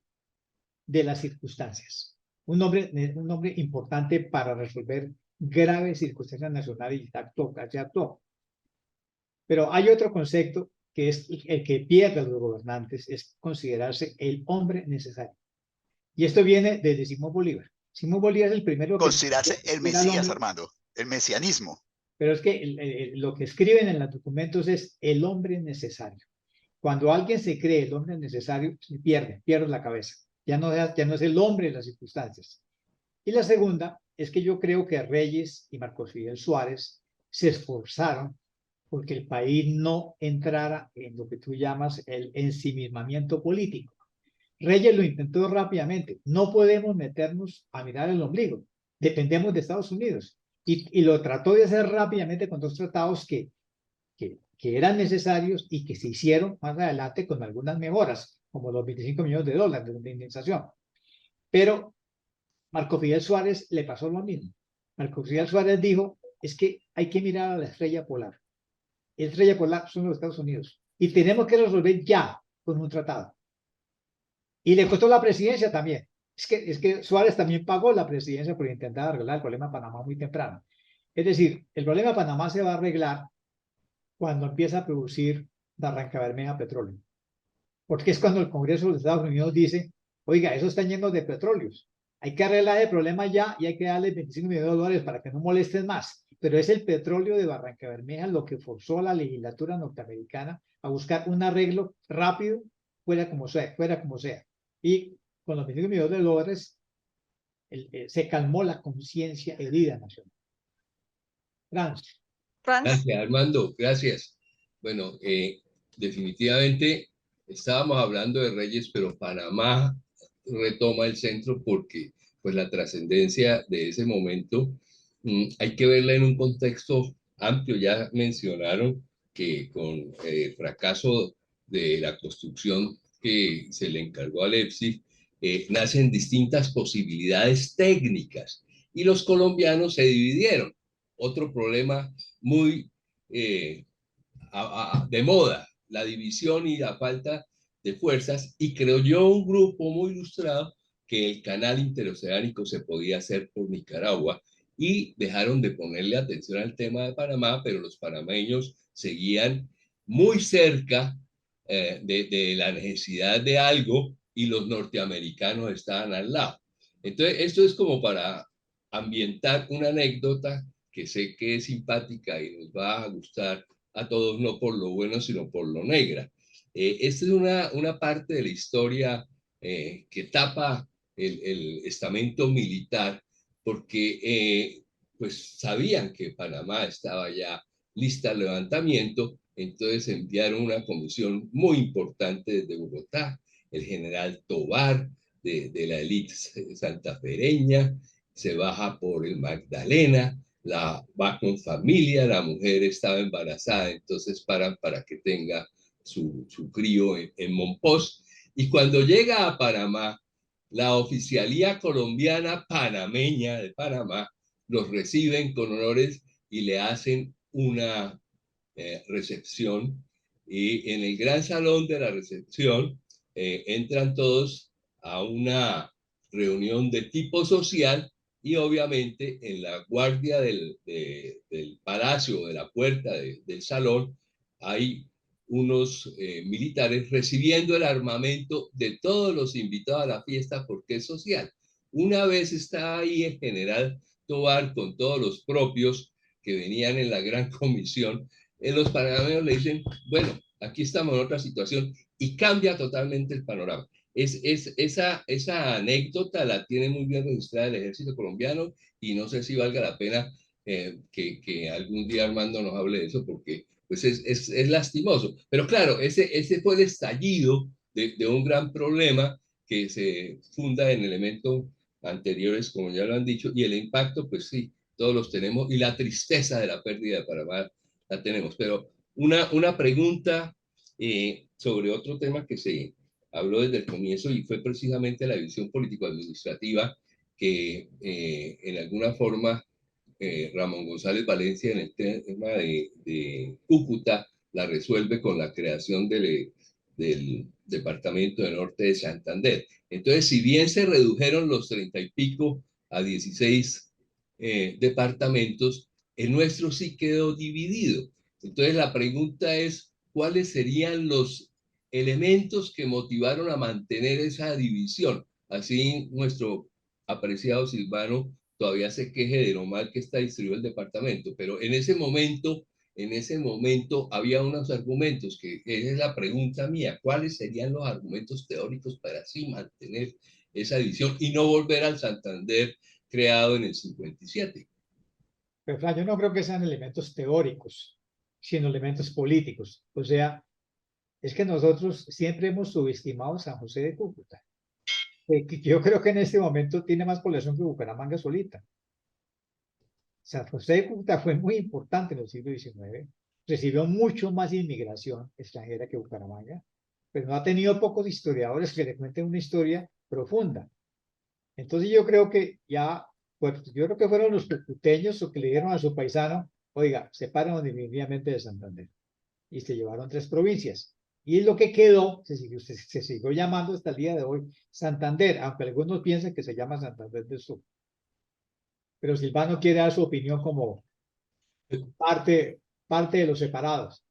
de las circunstancias, un hombre importante para resolver graves circunstancias nacionales y se actuó. Pero hay otro concepto que es el que pierden los gobernantes, es considerarse el hombre necesario. Y esto viene desde Simón Bolívar. Simón Bolívar es el primero que... Considerarse el Mesías, Armando, el mesianismo. Pero es que lo que escriben en los documentos es el hombre necesario. Cuando alguien se cree el hombre necesario, pierde la cabeza. Ya no es el hombre de las circunstancias. Y la segunda es que yo creo que Reyes y Marcos Fidel Suárez se esforzaron porque el país no entrara en lo que tú llamas el ensimismamiento político. Reyes lo intentó rápidamente. No podemos meternos a mirar el ombligo. Dependemos de Estados Unidos. Y lo trató de hacer rápidamente con 2 tratados que que eran necesarios y que se hicieron más adelante con algunas mejoras, como los 25 millones de dólares de indemnización. Pero Marco Fidel Suárez le pasó lo mismo. Marco Fidel Suárez dijo, es que hay que mirar a la estrella polar. La estrella polar son los Estados Unidos y tenemos que resolver ya con un tratado. Y le costó la presidencia también. Es que Suárez también pagó la presidencia por intentar arreglar el problema de Panamá muy temprano. Es decir, el problema de Panamá se va a arreglar cuando empieza a producir Barrancabermeja petróleo. Porque es cuando el Congreso de los Estados Unidos dice, oiga, eso está lleno de petróleos. Hay que arreglar el problema ya y hay que darle 25 millones de dólares para que no molesten más. Pero es el petróleo de Barrancabermeja lo que forzó a la legislatura norteamericana a buscar un arreglo rápido, fuera como sea. Y con los 25 millones de dólares se calmó la conciencia herida nacional. Franz. Gracias, Armando, gracias. Bueno, definitivamente estábamos hablando de Reyes, pero Panamá retoma el centro porque pues la trascendencia de ese momento hay que verla en un contexto amplio. Ya mencionaron que con el fracaso de la construcción que se le encargó al EPSI, nacen distintas posibilidades técnicas y los colombianos se dividieron. Otro problema muy de moda, la división y la falta de fuerzas, y creo yo un grupo muy ilustrado que el canal interoceánico se podía hacer por Nicaragua y dejaron de ponerle atención al tema de Panamá, pero los panameños seguían muy cerca de la necesidad de algo y los norteamericanos estaban al lado. Entonces, esto es como para ambientar una anécdota que sé que es simpática y nos va a gustar a todos, no por lo bueno, sino por lo negra. Esta es una parte de la historia que tapa el estamento militar, porque pues sabían que Panamá estaba ya lista al levantamiento, entonces enviaron una comisión muy importante desde Bogotá, el general Tovar, de la élite santafereña, se baja por el Magdalena, va con familia, la mujer estaba embarazada, entonces para que tenga su crío en Monpós. Y cuando llega a Panamá, la oficialía colombiana panameña de Panamá los reciben con honores y le hacen una recepción. Y en el gran salón de la recepción entran todos a una reunión de tipo social y obviamente en la guardia del palacio, de la puerta del salón, hay unos militares recibiendo el armamento de todos los invitados a la fiesta porque es social. Una vez está ahí el general Tovar con todos los propios que venían en la gran comisión, los panameños le dicen, bueno, aquí estamos en otra situación y cambia totalmente el panorama. Esa anécdota la tiene muy bien registrada el ejército colombiano y no sé si valga la pena que algún día Armando nos hable de eso porque pues es lastimoso. Pero claro, ese fue el estallido de un gran problema que se funda en elementos anteriores, como ya lo han dicho, y el impacto, pues sí, todos los tenemos, y la tristeza de la pérdida de Panamá la tenemos. Pero una pregunta sobre otro tema que se habló desde el comienzo y fue precisamente la división político-administrativa que en alguna forma Ramón González Valencia en el tema de Cúcuta la resuelve con la creación del Departamento de Norte de Santander. Entonces, si bien se redujeron los 30 y pico a 16 departamentos, el nuestro sí quedó dividido. Entonces, la pregunta es, ¿cuáles serían los elementos que motivaron a mantener esa división? Así nuestro apreciado Silvano todavía se queje de lo mal que está distribuido el departamento, pero en ese momento había unos argumentos, que esa es la pregunta mía, ¿cuáles serían los argumentos teóricos para así mantener esa división y no volver al Santander creado en el 57? Pero yo no creo que sean elementos teóricos, sino elementos políticos. O sea, es que nosotros siempre hemos subestimado a San José de Cúcuta. Yo creo que en este momento tiene más población que Bucaramanga solita. San José de Cúcuta fue muy importante en el siglo XIX. recibió mucho más inmigración extranjera que Bucaramanga, pero no ha tenido pocos historiadores que le cuenten una historia profunda. Entonces yo creo que ya, pues yo creo que fueron los cucuteños los que le dijeron a su paisano, oiga, sepáranos definitivamente de Santander. Y se llevaron 3 provincias. Y lo que quedó, se siguió llamando hasta el día de hoy Santander, aunque algunos piensan que se llama Santander del Sur. Pero Silvano quiere dar su opinión como parte de los separados.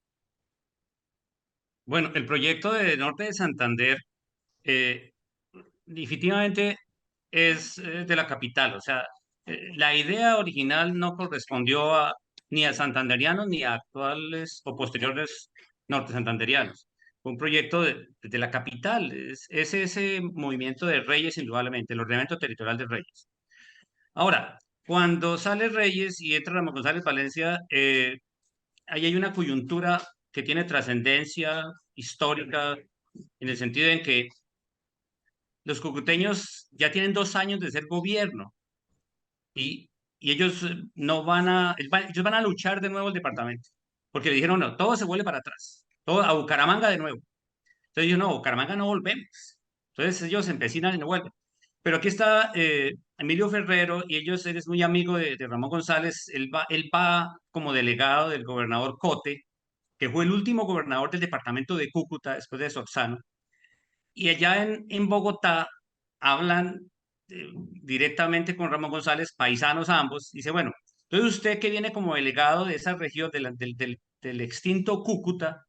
Bueno, el proyecto de Norte de Santander eh, definitivamente es de la capital, o sea, la idea original no correspondió ni a santanderianos ni a actuales o posteriores norte santanderianos. Fue un proyecto de la capital, es ese movimiento de Reyes, indudablemente, el ordenamiento territorial de Reyes. Ahora, cuando sale Reyes y entra Ramón González Valencia, ahí hay una coyuntura que tiene trascendencia histórica en el sentido en que los cucuteños ya tienen 2 años de ser gobierno y ellos no van a, ellos van a luchar de nuevo el departamento, porque le dijeron, no, todo se vuelve para atrás, todo a Bucaramanga de nuevo. Entonces yo, no, Bucaramanga no volvemos. Entonces ellos se empecinan y no vuelven. Pero aquí está Emilio Ferrero y ellos, él es muy amigo de Ramón González, él va como delegado del gobernador Cote, que fue el último gobernador del departamento de Cúcuta después de Sorzano. Y allá en Bogotá hablan directamente con Ramón González, paisanos ambos. Dice, bueno, entonces usted que viene como delegado de esa región del extinto Cúcuta,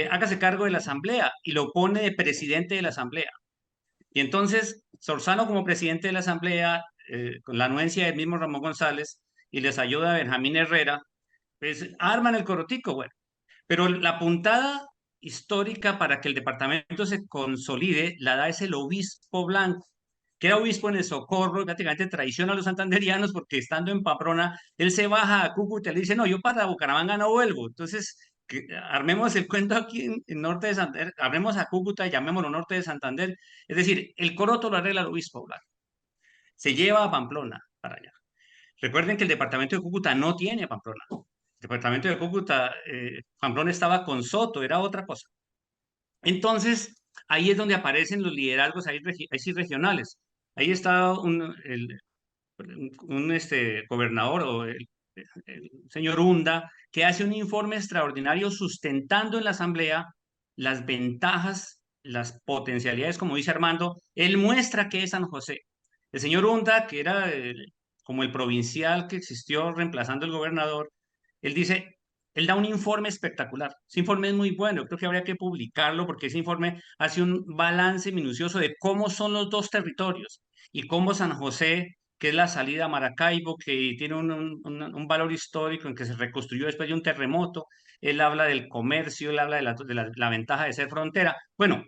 hágase cargo de la asamblea y lo pone de presidente de la asamblea. Y entonces Sorzano como presidente de la asamblea, con la anuencia del mismo Ramón González, y les ayuda a Benjamín Herrera, pues arman el corotico, bueno. Pero la puntada histórica para que el departamento se consolide la da es el obispo Blanco, que era obispo en el Socorro, y prácticamente traiciona a los santanderianos porque estando en Pamplona, él se baja a Cúcuta y le dice, no, yo para Bucaramanga no vuelvo. Entonces, armemos el cuento aquí en Norte de Santander, armemos a Cúcuta y llamémoslo Norte de Santander. Es decir, el coroto lo arregla el obispo Blanco. Se lleva a Pamplona para allá. Recuerden que el departamento de Cúcuta no tiene Pamplona. El departamento de Cúcuta, Pamplona estaba con Soto, era otra cosa. Entonces, ahí es donde aparecen los liderazgos ahí sí regionales. Ahí está un gobernador o el señor Hunda, que hace un informe extraordinario sustentando en la asamblea las ventajas, las potencialidades, como dice Armando. Él muestra que es San José. El señor Hunda, que era como el provincial que existió reemplazando al gobernador, él dice, él da un informe espectacular. Ese informe es muy bueno, creo que habría que publicarlo porque ese informe hace un balance minucioso de cómo son los dos territorios y cómo San José, que es la salida a Maracaibo, que tiene un valor histórico en que se reconstruyó después de un terremoto. Él habla del comercio, él habla de la ventaja de ser frontera. Bueno,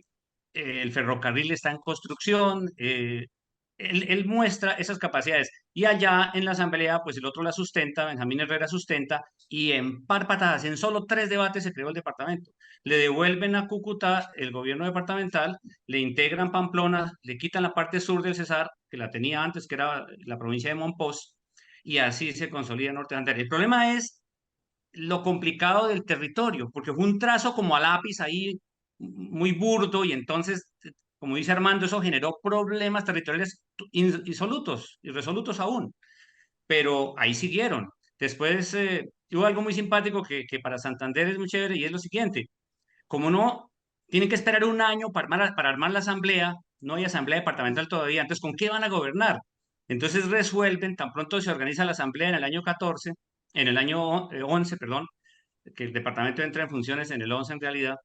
el ferrocarril está en construcción, él muestra esas capacidades. Y allá en la asamblea, pues el otro la sustenta, Benjamín Herrera sustenta, y en par patadas, en solo 3 debates se creó el departamento. Le devuelven a Cúcuta el gobierno departamental, le integran Pamplona, le quitan la parte sur del Cesar, que la tenía antes, que era la provincia de Monpós, y así se consolida Norte de Santander. El problema es lo complicado del territorio, porque fue un trazo como a lápiz ahí muy burdo y entonces, como dice Armando, eso generó problemas territoriales insolutos, irresolutos aún, pero ahí siguieron. Después hubo algo muy simpático que para Santander es muy chévere y es lo siguiente, como no tienen que esperar un año para armar la asamblea, no hay asamblea departamental todavía, entonces ¿con qué van a gobernar? Entonces resuelven, tan pronto se organiza la asamblea en el año 14, en el año 11, perdón, que el departamento entra en funciones en el 11 en realidad.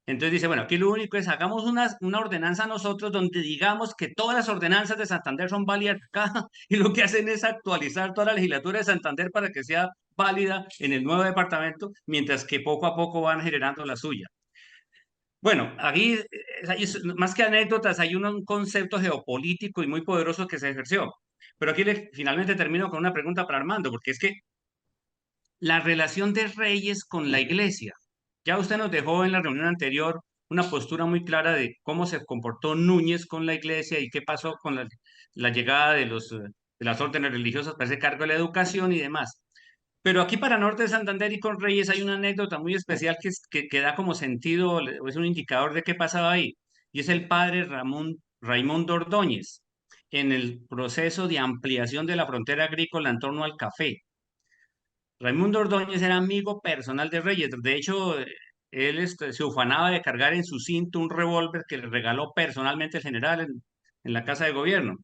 Entonces dice, bueno, aquí lo único es, hagamos una ordenanza nosotros donde digamos que todas las ordenanzas de Santander son válidas acá, y lo que hacen es actualizar toda la legislatura de Santander para que sea válida en el nuevo departamento, mientras que poco a poco van generando la suya. Bueno, aquí, más que anécdotas, hay un concepto geopolítico y muy poderoso que se ejerció. Pero aquí finalmente termino con una pregunta para Armando, porque es que la relación de Reyes con la iglesia. Ya usted nos dejó en la reunión anterior una postura muy clara de cómo se comportó Núñez con la iglesia y qué pasó con la llegada de las órdenes religiosas para ese cargo de la educación y demás. Pero aquí para Norte de Santander y con Reyes hay una anécdota muy especial que da como sentido, o es un indicador de qué pasaba ahí. Y es el padre Raimundo Ordóñez en el proceso de ampliación de la frontera agrícola en torno al café. Raimundo Ordóñez era amigo personal de Reyes. De hecho, él se ufanaba de cargar en su cinto un revólver que le regaló personalmente el general en la Casa de Gobierno.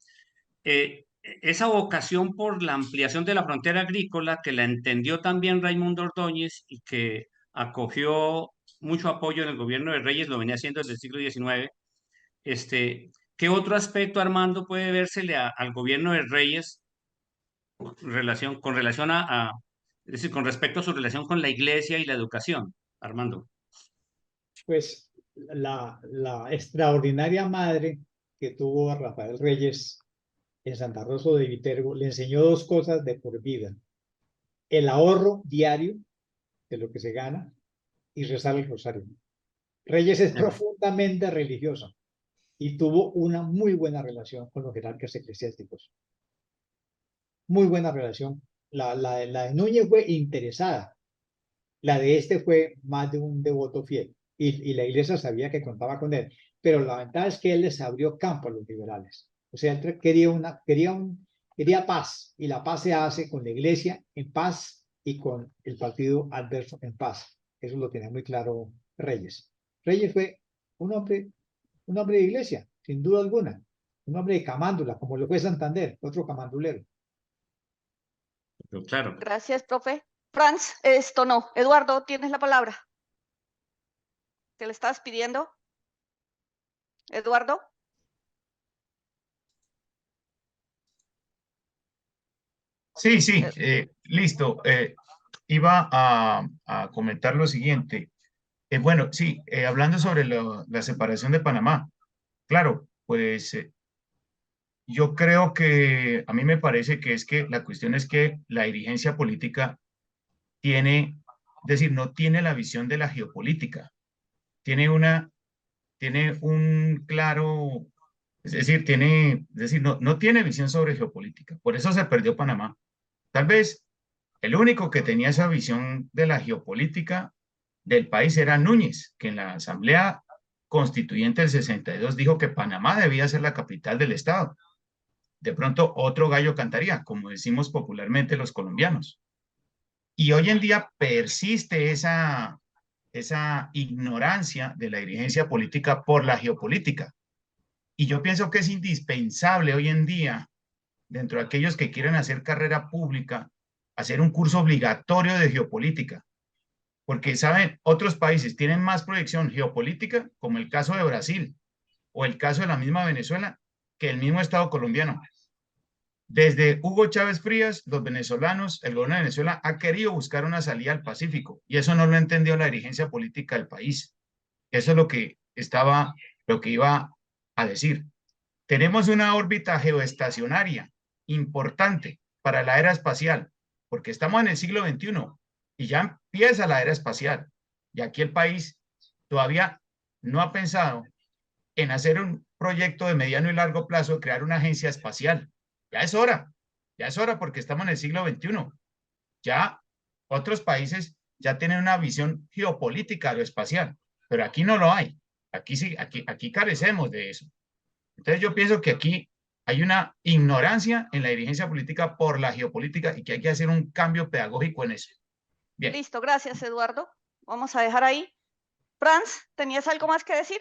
Esa vocación por la ampliación de la frontera agrícola, que la entendió también Raimundo Ordóñez y que acogió mucho apoyo en el gobierno de Reyes, lo venía haciendo desde el siglo XIX. ¿Qué otro aspecto, Armando, puede vérsele al gobierno de Reyes con relación es decir, con respecto a su relación con la iglesia y la educación, Armando? Pues la extraordinaria madre que tuvo Rafael Reyes en Santa Rosa de Viterbo le enseñó dos cosas de por vida: el ahorro diario de lo que se gana y rezar el rosario. Reyes es profundamente religioso y tuvo una muy buena relación con los jerarcas eclesiásticos. Muy buena relación. La de Núñez fue interesada, la de este fue más de un devoto fiel y la iglesia sabía que contaba con él, pero la ventaja es que él les abrió campo a los liberales. O sea, él quería paz, y la paz se hace con la iglesia en paz y con el partido adverso en paz. Eso lo tenía muy claro Reyes. Reyes fue un hombre de iglesia, sin duda alguna, un hombre de camándula, como lo fue Santander, otro camandulero. Claro. Gracias, profe. Franz, esto no. Eduardo, tienes la palabra. ¿Te le estabas pidiendo? Eduardo. Sí, listo. Iba a comentar lo siguiente. Bueno, sí, hablando sobre la separación de Panamá. Claro, pues yo creo que a mí me parece que es que la cuestión es que la dirigencia política tiene, es decir, no tiene la visión de la geopolítica, tiene un claro, no tiene visión sobre geopolítica. Por eso se perdió Panamá. Tal vez el único que tenía esa visión de la geopolítica del país era Núñez, que en la Asamblea Constituyente del 62 dijo que Panamá debía ser la capital del Estado. De pronto otro gallo cantaría, como decimos popularmente los colombianos. Y hoy en día persiste esa ignorancia de la dirigencia política por la geopolítica. Y yo pienso que es indispensable hoy en día, dentro de aquellos que quieren hacer carrera pública, hacer un curso obligatorio de geopolítica. Porque, ¿saben? Otros países tienen más proyección geopolítica, como el caso de Brasil o el caso de la misma Venezuela, que el mismo Estado colombiano. Desde Hugo Chávez Frías, los venezolanos, el gobierno de Venezuela ha querido buscar una salida al Pacífico y eso no lo entendió la dirigencia política del país. Eso es lo que iba a decir. Tenemos una órbita geoestacionaria importante para la era espacial, porque estamos en el siglo XXI y ya empieza la era espacial. Y aquí el país todavía no ha pensado en hacer un proyecto de mediano y largo plazo, crear una agencia espacial. Ya es hora porque estamos en el siglo XXI. Ya otros países ya tienen una visión geopolítica de lo espacial, pero aquí no lo hay. Aquí sí, aquí carecemos de eso. Entonces yo pienso que aquí hay una ignorancia en la dirigencia política por la geopolítica y que hay que hacer un cambio pedagógico en eso. Bien. Listo, gracias, Eduardo. Vamos a dejar ahí. Franz, ¿tenías algo más que decir?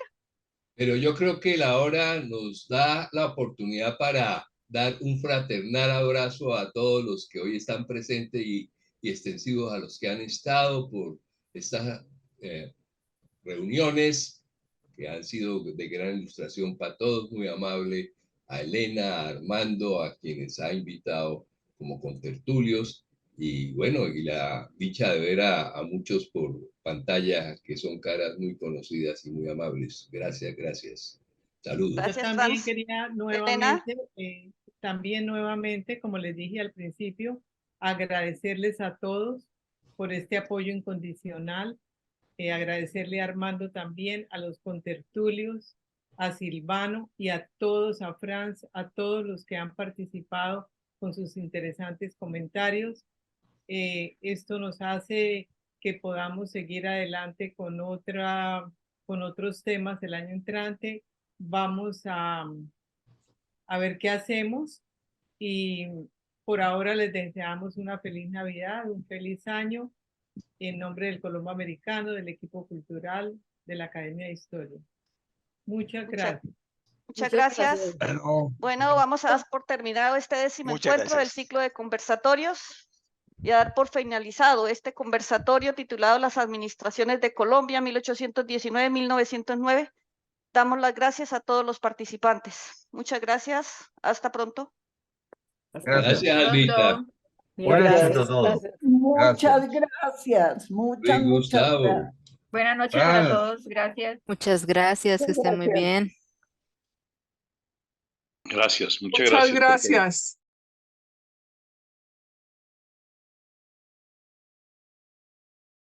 Pero yo creo que la hora nos da la oportunidad para dar un fraternal abrazo a todos los que hoy están presentes y extensivos a los que han estado por estas reuniones que han sido de gran ilustración para todos, muy amable, a Elena, a Armando, a quienes ha invitado como contertulios, y bueno, y la dicha de ver a muchos por pantalla que son caras muy conocidas y muy amables. Gracias, gracias. Saludos. Gracias, Yo también Franz. quería Elena. nuevamente, como les dije al principio, agradecerles a todos por este apoyo incondicional. Agradecerle a Armando también, a los contertulios, a Silvano y a todos, a Franz, a todos los que han participado con sus interesantes comentarios. Esto nos hace que podamos seguir adelante con otros temas el año entrante. Vamos a ver qué hacemos y por ahora les deseamos una feliz Navidad, un feliz año en nombre del Colombo Americano, del equipo cultural de la Academia de Historia. Muchas gracias. Muchas gracias. Bueno, vamos a dar por terminado este 10º Muchas encuentro del gracias. ciclo de conversatorios y a dar por finalizado este conversatorio titulado Las Administraciones de Colombia 1819-1909. Damos las gracias a todos los participantes. Muchas gracias. Hasta pronto. Gracias, Albita. Buenas noches a todos. Muchas gracias. Muchas, Luis muchas Gustavo. gracias. Buenas noches para todos. Gracias. Muchas gracias, que estén muy bien. Gracias, muchas Muchas gracias. gracias.